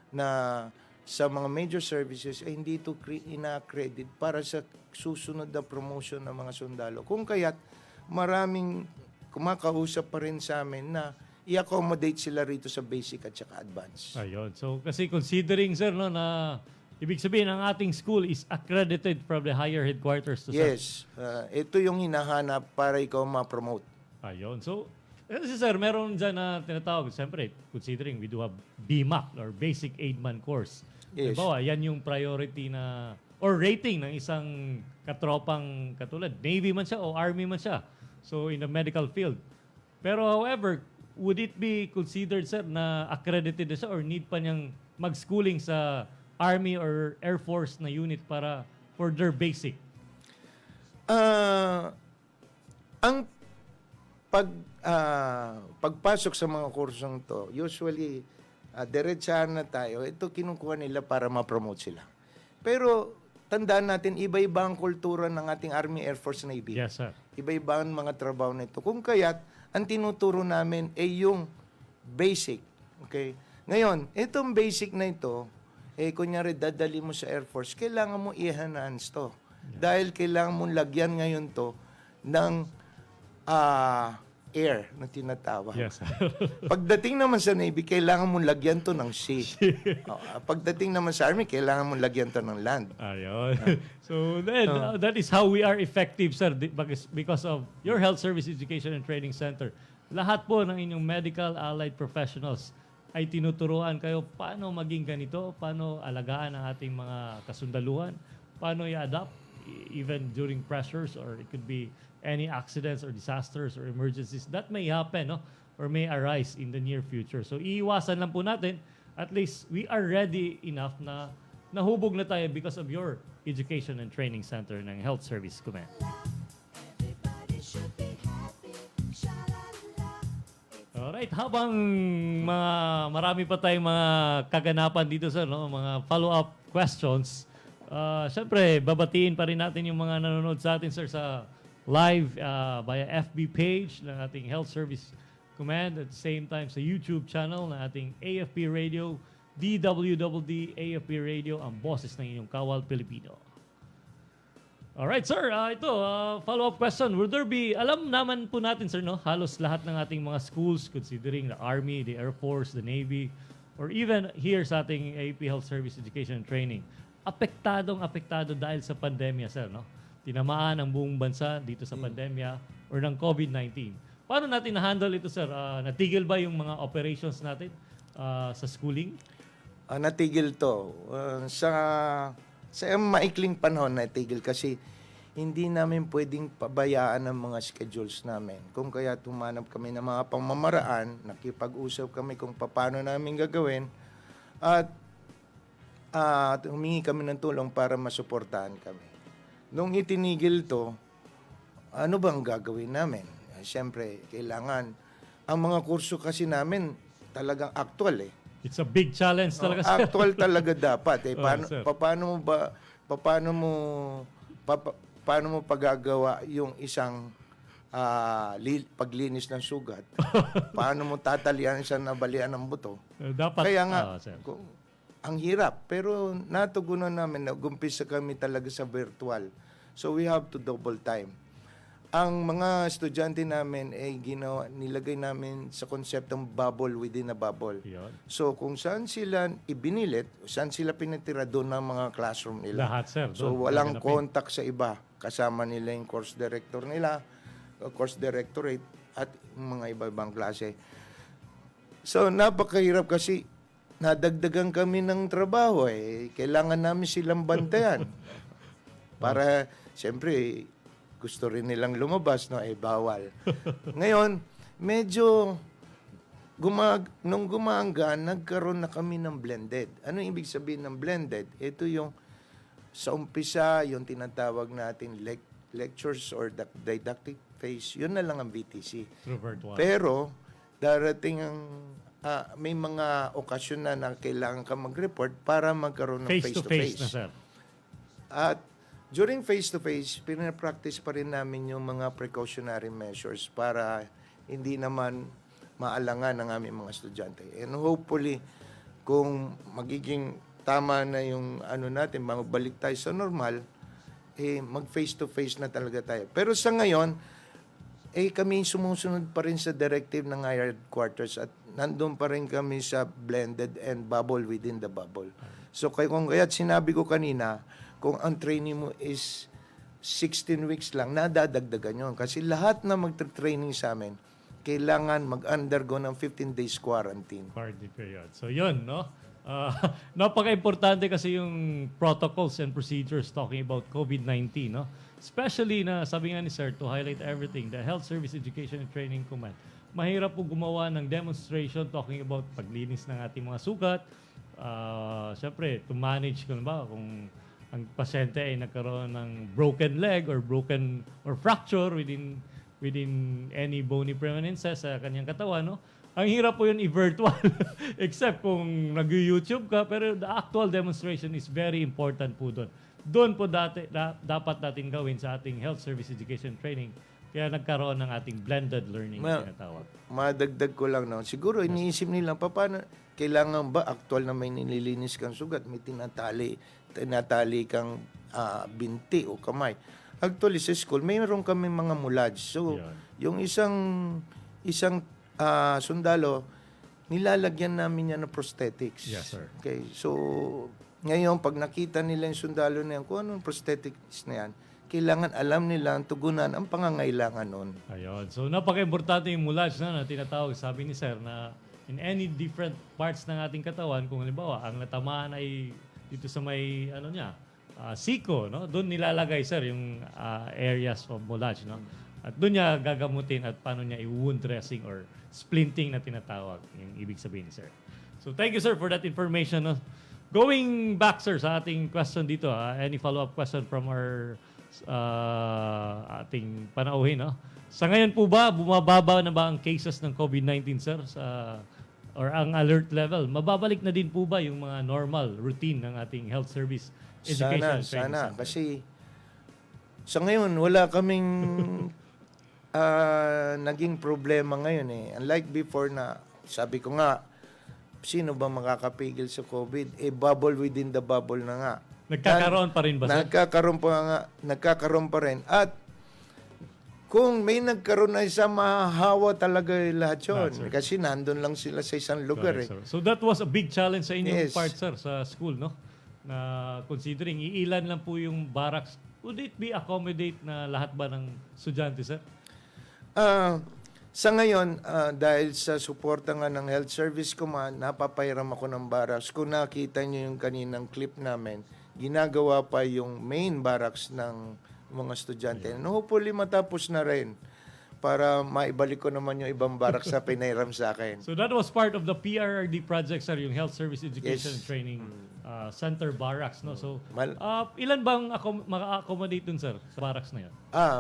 na sa mga major services ay hindi ito ina-credit para sa susunod na promotion ng mga sundalo. Kung kaya't maraming kumakausap pa rin sa amin na i-accommodate sila rito sa basic at saka advanced. Ayun. So, kasi considering, sir, no, na ibig sabihin, ang ating school is accredited from the higher headquarters to Yes. Ito yung hinahanap para ikaw ma-promote. Ayun. So, kasi sir, meron dyan na tinatawag, siyempre, considering we do have BMAC or Basic Aidman Course. Yes. Diba, yan yung priority na, or rating ng isang katropang katulad. Navy man siya o Army man siya. So, in the medical field. Pero however, would it be considered, sir, na accredited na siya or need pa niyang mag-schooling sa Army or Air Force na unit para for their basic? Ang pagpasok sa mga kursong to, usually, diretsahan na tayo. Ito kinukuha nila para ma-promote sila. Pero, tandaan natin, iba-iba ang kultura ng ating Army, Air Force, Navy. Yes, sir. Iba-iba ang mga trabaho nito. Kung kaya't, ang tinuturo namin ay yung basic. Okay? Ngayon, itong basic na ito, kunyari, dadali mo sa Air Force, kailangan mo i-enhance to. Dahil kailangan mo lagyan ngayon to ng air na tinatawag. Yes, sir. Pagdating naman sa Navy, kailangan mo lagyan to ng sea. Pagdating naman sa Army, kailangan mo lagyan to ng land. Ayun. So then, that is how we are effective, sir, because of your Health Service Education and Training Center. Lahat po ng inyong medical allied professionals ay tinuturuan kayo paano maging ganito, paano alagaan ang ating mga kasundaluhan, paano i-adapt even during pressures, or it could be any accidents or disasters or emergencies that may happen, no, or may arise in the near future. So iiwasan lang po natin, at least we are ready enough na nahubog na tayo because of your Education and Training Center ng Health Service Command. Alright, habang marami pa tayong mga kaganapan dito, sir, no, mga follow-up questions, syempre, babatiin pa rin natin yung mga nanonood sa atin, sir, sa live via FB page ng ating Health Service Command, at the same time sa YouTube channel ng ating AFP Radio, DWDD AFP Radio, ang boses ng inyong Kawal Pilipino. Alright, sir, ito, follow-up question. Would there be, alam naman po natin, sir, no, halos lahat ng ating mga schools, considering the Army, the Air Force, the Navy, or even here sa ating AFP Health Service Education and Training, apektado dahil sa pandemya, sir, no? Tinamaan ang buong bansa dito sa pandemya or ng COVID-19. Paano natin na-handle ito, sir? Natigil ba yung mga operations natin sa schooling? Natigil to. Sa maikling panahon natigil kasi hindi namin pwedeng pabayaan ang mga schedules namin. Kung kaya tumanap kami ng mga pamamaraan, nakipag-usap kami kung paano namin gagawin, at humingi kami ng tulong para masuportahan kami. Nung itinigil to, ano bang gagawin namin? Siyempre, kailangan ang mga kurso kasi namin talagang actual eh. It's a big challenge talaga, sir. Actual talaga dapat eh. Oh, sir. Paano mo pagagawa yung isang paglinis ng sugat? Paano mo tatalian isang nabalian ng buto? Dapat, Kaya nga, sir. ang hirap. Pero natugunan namin, nag-umpisa kami talaga sa virtual. So we have to double time. Ang mga estudyante namin ay nilagay namin sa konseptong bubble within a bubble. Yun. So kung saan sila ibinilit, saan sila pinatira, doon ang mga classroom nila. Lahat, sir. So Doon, walang gaganapin. contact sa iba. Kasama nila yung course director nila, course directorate, at mga iba-ibang klase. So napakahirap kasi nadagdagan kami ng trabaho eh. Kailangan namin silang bantayan. Para, siyempre, gusto rin nilang lumabas, no? Eh, bawal. Ngayon, medyo nung gumanga, nagkaroon na kami ng blended. Ano ibig sabihin ng blended? Ito yung sa umpisa, yung tinatawag natin lectures or didactic phase, yun na lang ang VTC. Through virtual. Pero, darating ang may mga okasyon na kailangan ka mag-report para magkaroon ng Face-to-face na, sir. At during face-to-face, pinapractice pa rin namin yung mga precautionary measures para hindi naman maalangan ng aming mga estudyante. And hopefully, kung magiging tama na yung natin, magbalik tayo sa normal, mag face-to-face na talaga tayo. Pero sa ngayon, kami sumusunod pa rin sa directive ng higher headquarters at nandun pa rin kami sa blended and bubble within the bubble. So kung kaya't sinabi ko kanina, kung ang training mo is 16 weeks lang, nadadagdagan yun. Kasi lahat na magta-training sa amin, kailangan mag-undergo ng 15 days quarantine. Quarantine period. So yun, no? Napaka-importante kasi yung protocols and procedures talking about COVID-19, no? Especially na, sabi nga ni Sir, to highlight everything, the Health Service Education and Training Command. Mahirap po gumawa ng demonstration talking about paglinis ng ating mga sugat. Siyempre, to manage, kung ang pasyente ay nagkaroon ng broken leg or fracture within any bony prominences sa kanyang katawan, no? Ang hirap po yun i-virtual except kung nag-YouTube ka, pero the actual demonstration is very important po doon. Doon po dapat natin gawin sa ating health service education training. Kaya nagkaroon ng ating blended learning na tinatawag. Madagdag ko lang, no? Siguro iniisip nila, paano, kailangan ba actual na may nililinis kang sugat, may tinatali kang binti o kamay. Actually, sa school, mayroon kami mga mulage. So, yung isang sundalo, nilalagyan namin yan ng prosthetics. Yes, sir. Okay, so, ngayon, pag nakita nila yung sundalo na yan, kung anong prosthetics na yan, kailangan alam nila ang tugunan ang pangangailangan nun. Ayun. So, napaka-importante yung mulage na tinatawag, sabi ni Sir, na in any different parts ng ating katawan, kung halimbawa, ang natamaan ay dito sa may, siko, no? Doon nilalagay, Sir, yung areas of mulage, no? At doon niya gagamutin at paano niya i-wound dressing or splinting na tinatawag, yung ibig sabihin ni Sir. So, thank you, Sir, for that information, no? Going back, Sir, sa ating question dito, any follow-up question from our ating panauhin, no? Sa ngayon po ba, bumababa na ba ang cases ng COVID-19, sir? Or ang alert level? Mababalik na din po ba yung mga normal routine ng ating health service education training Sana. center? Kasi sa ngayon, wala kaming naging problema ngayon eh. Unlike before na, sabi ko nga, sino ba makakapigil sa COVID? Bubble within the bubble na nga. Nagkakaroon pa rin ba, sir? Nagkakaroon pa rin. At kung may nagkaroon na isa, mahahawa talaga lahat yun. Kasi nandun lang sila sa isang lugar. Correct, so that was a big challenge sa inyong Yes. part, sir, sa school, no? Na considering iilan lang po yung barracks, would it be accommodate na lahat ba ng estudyante, sir? Sa ngayon, dahil sa suporta nga ng Health Service Command, napapairam ako ng barracks. Kung nakita niyo yung kaninang clip namin, ginagawa pa yung main barracks ng mga estudyante. And hopefully matapos na rin para maibalik ko naman yung ibang barracks sa pinairam sa akin. So that was part of the PRRD project, sir, yung Health Service Education Yes. and Training Center Barracks, no? So, ilan bang maka-accommodate dun, sir, sa barracks na yan?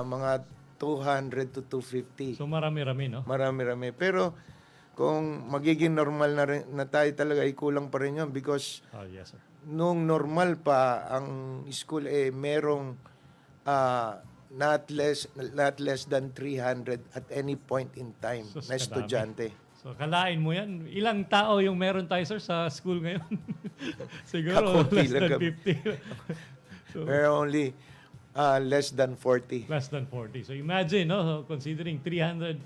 Mga 200 to 250. So marami-rami, no? Marami-rami. Pero kung magiging normal na, rin, na tayo talaga, kulang pa rin yun because Oh, yes, sir. nung normal pa ang school, merong not less than 300 at any point in time Sus, na kadami. estudyante. So, kalain mo yan. Ilang tao yung meron tayo, sir, sa school ngayon? Siguro, Kakunti less lang than kami. 50. So, Pero only less than 40. less than 40. So, imagine, no? Considering 300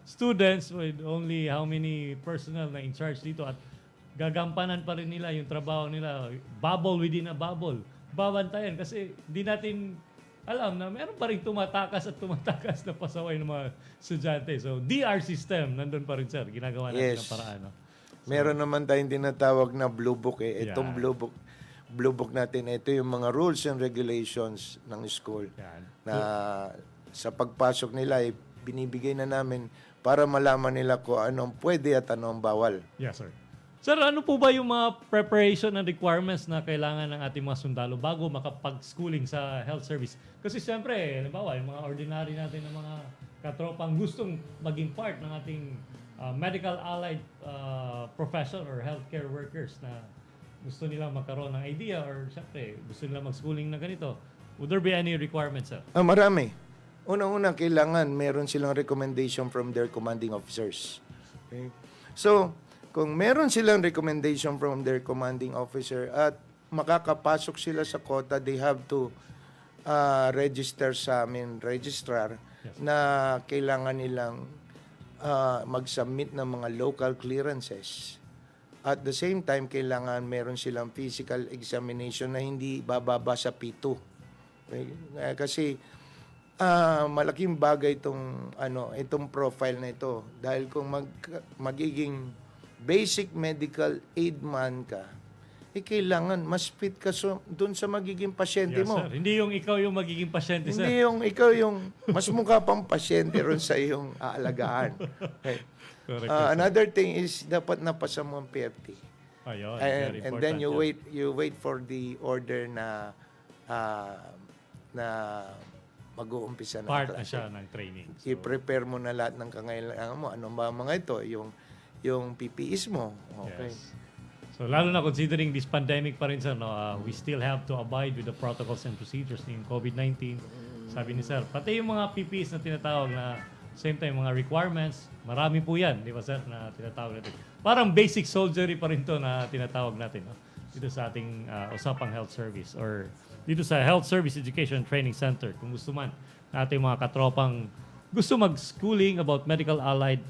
students with only how many personnel na in charge dito at gagampanan pa rin nila yung trabaho nila. Bubble within a bubble. Babantayan kasi di natin alam na meron pa rin tumatakas na pasaway ng mga estudyante. So, DR system, nandun pa rin, sir. Ginagawa natin ng paraan. No? Meron naman tayong tinatawag na blue book. Itong blue book natin, ito yung mga rules and regulations ng school. Yan. Na sa pagpasok nila, binibigay na namin para malaman nila kung anong pwede at anong bawal. Yes, sir. Sir, ano po ba yung mga preparation and requirements na kailangan ng ating mga sundalo bago makapag-schooling sa health service? Kasi siyempre, halimbawa, yung mga ordinary natin ng mga katropang gustong maging part ng ating medical allied profession or healthcare workers na gusto nilang magkaroon ng idea or siyempre gusto nilang mag-schooling na ganito. Would there be any requirements, sir? Marami. Unang-una, kailangan meron silang recommendation from their commanding officers. Okay? So, kung meron silang recommendation from their commanding officer at makakapasok sila sa quota, they have to register sa amin, registrar, na kailangan nilang mag-submit ng mga local clearances. At the same time, kailangan meron silang physical examination na hindi bababa sa P2. Okay? Kasi malaking bagay itong profile na ito dahil kung magiging basic medical aid man ka, kailangan mas fit ka doon sa magiging pasyente mo. Sir. Hindi yung ikaw yung magiging pasyente, sir. Hindi yung ikaw yung mas mukha pang pasyente ron sa iyong aalagaan. Okay. Correct, Another thing is dapat napasa mo ang PFT. Ayun, very And then important you wait for the order na mag-uumpisa na part na siya ng training. So, I-prepare mo na lahat ng kangailangan mo. Ano ba mga ito? Yung PPEs mo. Okay. yes. So lalo na considering this pandemic pa rin, sir, no, we still have to abide with the protocols and procedures ng COVID-19. Sabi ni sir, pati yung mga PPEs na tinatawag na same time mga requirements, marami po yan, di ba sir, na tinatawag natin. Parang basic soldiery pa rin to na tinatawag natin, no? Dito sa ating USAPANG Health Service or dito sa Health Service Education Training Center. Kung gusto man natin mga katropang gusto mag-schooling about medical allied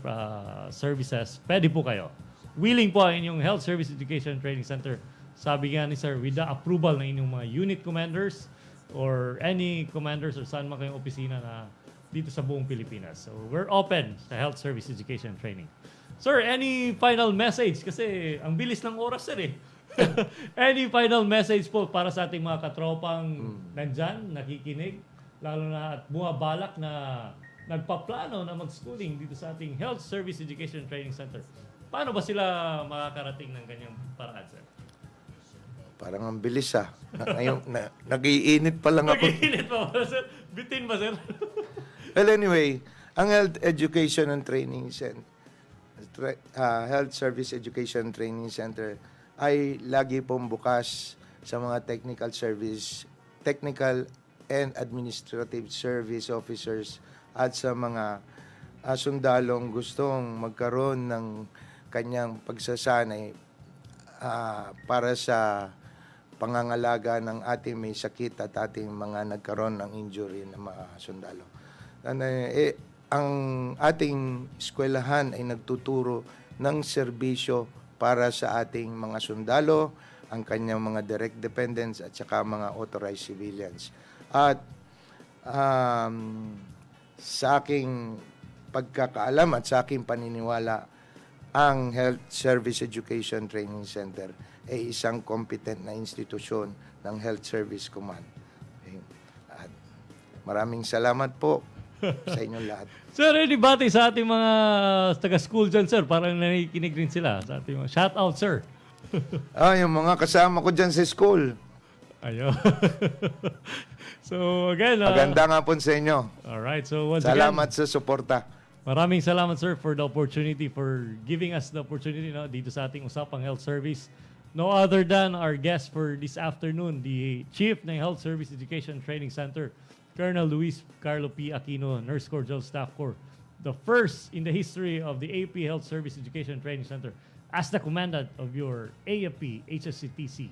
services, pwede po kayo. Willing po ang inyong Health Service Education Training Center. Sabi nga ni sir, with the approval ng inyong mga unit commanders or any commanders or saan man kayong opisina na dito sa buong Pilipinas. So we're open sa Health Service Education Training. Sir, any final message? Kasi ang bilis ng oras, sir, eh. Any final message po para sa ating mga katropang nandyan, nakikinig, lalo na at bumabalak na nagpaplano na mag-schooling dito sa ating Health Service Education Training Center. Paano ba sila makakarating ng ganyang paraan, sir? Parang ang bilis nag-iinit pa lang ako. Nag-iinit pa ba, sir? Bitin ba, sir? Well, anyway, ang Health Education and Training Center, Health Service Education Training Center ay lagi pong bukas sa mga technical and administrative service officers at sa mga sundalong gustong magkaroon ng kanyang pagsasanay para sa pangangalaga ng ating may sakit at ating mga nagkaroon ng injury ng mga sundalo. Ang ating eskwelahan ay nagtuturo ng serbisyo para sa ating mga sundalo, ang kanyang mga direct dependents at saka mga authorized civilians. At sa aking pagkakaalam at sa aking paniniwala, ang Health Service Education Training Center ay isang competent na institusyon ng Health Service Command. Okay. At maraming salamat po sa inyong lahat. Sir, any bati sa ating mga taga-school dyan, sir? Parang nakikinig rin sila sa ating mga shout out, sir. Yung mga kasama ko dyan sa school. Ayun. So again, Maganda nga po sa inyo. alright, so once Salamat again, sa suporta. maraming salamat sir for the opportunity, for giving us the opportunity dito sa ating Usapang Health Service. No other than our guest for this afternoon, the Chief ng Health Service Education Training Center, Colonel Luis Carlo P. Aquino, Nurse Corps General Staff Corps, the first in the history of the AP Health Service Education Training Center as the commandant of your AFP HSCTC.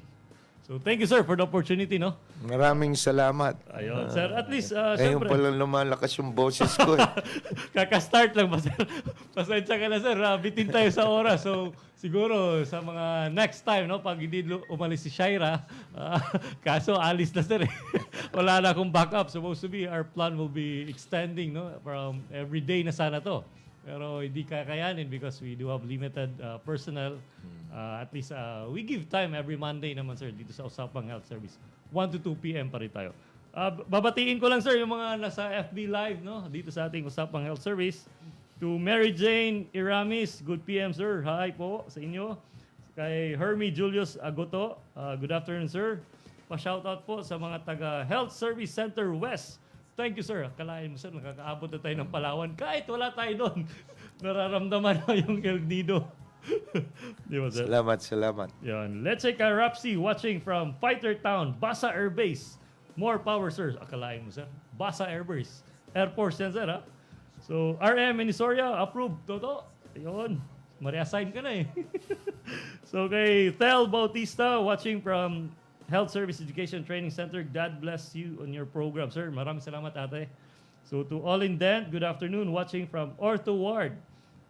So thank you sir for the opportunity, no? Maraming salamat. Ayun, sir. At least, Ngayon syempre, pala lumalakas yung boses ko. kaka-start lang ba, sir? Pasensya ka na, sir. Bitin tayo sa oras. So, siguro, sa mga next time, no, pag hindi umalis si Shaira, kaso alis na, sir. Wala na akong backup. Supposed to be, our plan will be extending, no, from every day na sana to. Pero hindi kakayanin because we do have limited personnel. At least we give time every Monday naman, sir, dito sa Usapang Health Service. 1 to 2 p.m. pa rin tayo. Babatiin ko lang, sir, yung mga nasa FB Live, no, dito sa ating Usapang Health Service. To Mary Jane Iramis, good PM, sir. Hi po sa inyo. Kay Hermie Julius Agoto, good afternoon, sir. Pa-shoutout po sa mga taga Health Service Center West. Thank you, sir. Kalahin mo, sir, nakakaabot na tayo ng Palawan. Kahit wala tayo doon, nararamdaman mo yung El Nido. Di ba, sir? Salamat. Yan. Let's say Rapsi watching from Fighter Town, Basa Air Base. More power, sir. Akalain mo, sir. Basa Air Base. Air Force yan, sir, ha? So, RM Inisoria, approved. Toto. Ayun. Mariassign ka na, eh. So, kay Tel Bautista watching from Health Service Education Training Center, God bless you on your program, sir. Maraming salamat, ate. So, to All in Dent, good afternoon. Watching from Ortho Ward.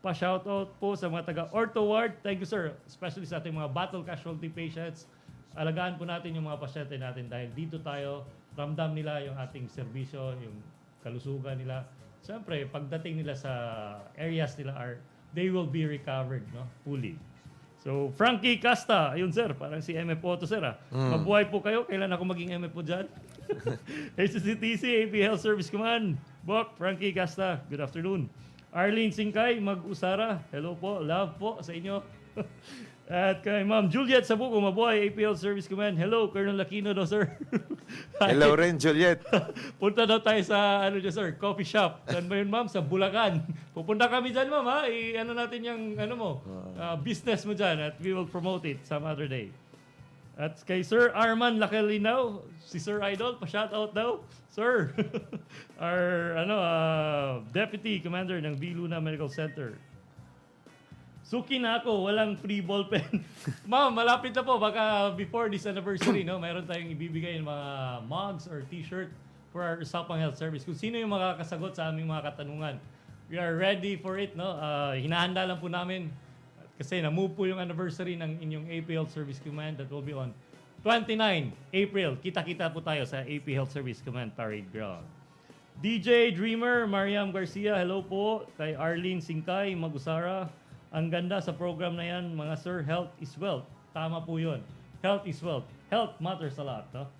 Pa-shoutout po sa mga taga-Ortho Ward. Thank you, sir. Especially sa ating mga battle casualty patients. Alagaan po natin yung mga pasyente natin dahil dito tayo, ramdam nila yung ating serbisyo, yung kalusugan nila. Siyempre, pagdating nila sa areas nila they will be recovered, no, fully. So, Frankie Casta, ayun, sir, parang si MFO to, sir, Mabuhay po kayo. Kailan ako maging MFO dyan? HCTC, AP Health Service Command. Bok, Frankie Casta, good afternoon. Arlene Singkay, Mag-Usara, hello po, love po sa inyo. At kay Ma'am Juliet Sabuco, mabuhay, AP Health Service Command. Hello, Colonel Aquino daw, sir. Hello rin, Juliet. Punta daw tayo sa, sir, coffee shop. Saan ba yun, ma'am? Sa Bulacan. Pupunta kami dyan, ma'am, ha? Natin yung, business mo dyan at we will promote it some other day. At kay Sir Arman Lakelinaw, si Sir Idol, pa-shoutout daw. Sir, our, Deputy Commander ng Viluna Medical Center. Suki na ako, walang free ball pen. Ma'am, malapit na po. Baka before this anniversary, no, mayroon tayong ibibigay ng mga mugs or t-shirt for our Usapang Health Service. Kung sino yung makakasagot sa aming mga katanungan. We are ready for it, no? Hinahanda lang po namin. Kasi na-move po yung anniversary ng inyong AP Health Service Command that will be on 29 April. Kita-kita po tayo sa AP Health Service Command Parade Ground. DJ Dreamer, Mariam Garcia, hello po. Kay Arlene Singkay, Mag-Usara. Ang ganda sa program na yan, mga sir, health is wealth. Tama po yun. Health is wealth. Health matters a lot. No?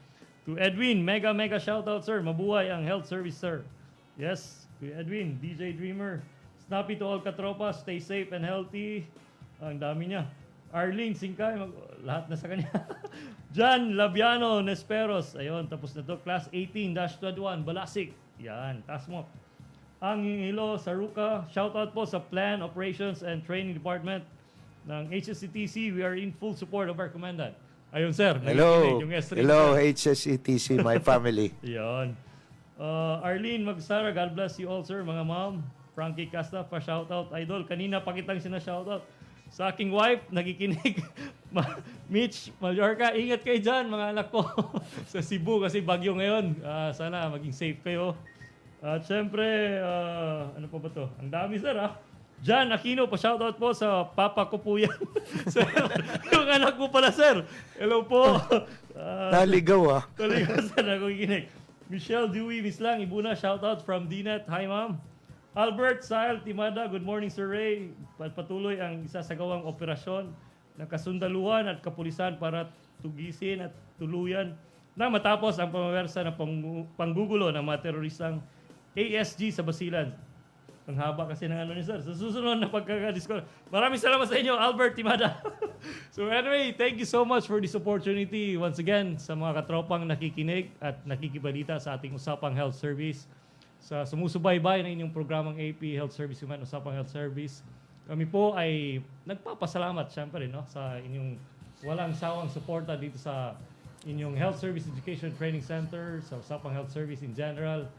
To Edwin, mega shoutout, sir. Mabuhay ang health service, sir. Yes, to Edwin, DJ Dreamer. Snappy to all Katropa, stay safe and healthy. Ang dami niya. Arlene Singkay, lahat na sa kanya. Jan Labiano Nesperos. Ayun, tapos na to. Class 18-21, Balasik. Yan, taas mo. Ang Hilo Saruka, shoutout po sa Plan, Operations and Training Department ng HSCTC. We are in full support of our commandant. Ayun, sir. Hello. Yung S3, Hello, sir. HSCTC, my family. Yan. Arlene Magsara, God bless you all, sir. Mga ma'am. Frankie Casta, pa-shoutout. Idol, kanina pa kitang sina-shoutout. Sa aking wife, nagikinig. Mitch, Mallorca, ingat kayo dyan, mga anak ko. Sa Cebu, kasi bagyo ngayon. Sana maging safe kayo. At syempre, ano pa ba to? Ang dami, sir, Jan Aquino, pa-shoutout po sa papa ko po yan. Sir, yung anak ko pala, sir. Hello po. Naligaw, Naligaw, sir, nakikinig. Michelle Dewey Mislang, Ibuna, shoutout from DNet. Hi, ma'am. Albert Sael Timada, good morning, Sir Rhey. Patuloy ang isasagawang operasyon ng kasundaluhan at kapulisan para tugisin at tuluyan na matapos ang pamawersa ng panggugulo ng mga teroristang ASG sa Basilan. Ang haba kasi ng ano ni sir. Sa susunod na pagkakadiscover. Maraming salamat sa inyo, Albert Timada. So anyway, thank you so much for this opportunity. Once again, sa mga katropang nakikinig at nakikibalita sa ating Usapang Health Service. Sa sumusubaybay ng inyong programang AP Health Service Command, Usapang Health Service. Kami po ay nagpapasalamat syempre no, sa inyong walang sawang suporta dito sa inyong Health Service Education Training Center, sa Usapang Health Service in general.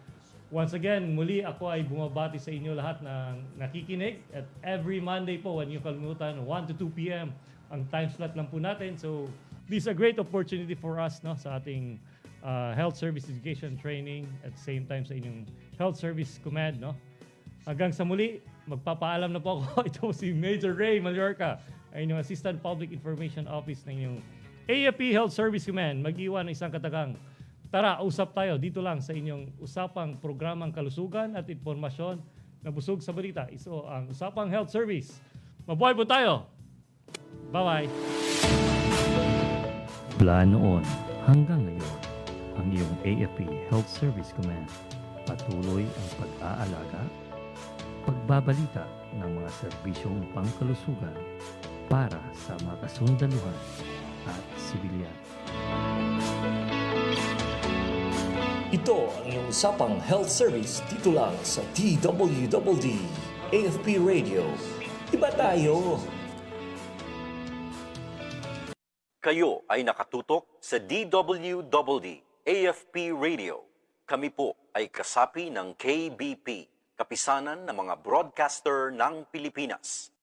Once again, muli ako ay bumabati sa inyo lahat na nakikinig. At every Monday po, huwag niyo kalimutan, 1 to 2 p.m. ang time slot lang po natin. So, this is a great opportunity for us no, sa ating Health Service Education Training at the same time sa inyong Health Service Command. No? Hanggang sa muli, magpapaalam na po ako. Ito si Major Rhey Mallorca, ay inyong Assistant Public Information Office ng inyong AFP Health Service Command. Mag-iwan ng isang katagang, tara, usap tayo dito lang sa inyong usapang programang kalusugan at impormasyon na busog sa balita. Iso ang Usapang Health Service. Mabuhay po tayo! Bye-bye! Mula noon hanggang ngayon, ang iyong AFP Health Service Command patuloy ang pag-aalaga, pagbabalita ng mga serbisyong pangkalusugan para sa mga kasundaluhan at sibilyan. Ito ang iyong Usapang Health Service dito lang sa DWDD AFP Radio. Iba tayo! Kayo ay nakatutok sa DWDD AFP Radio. Kami po ay kasapi ng KBP, Kapisanan ng mga Broadcaster ng Pilipinas.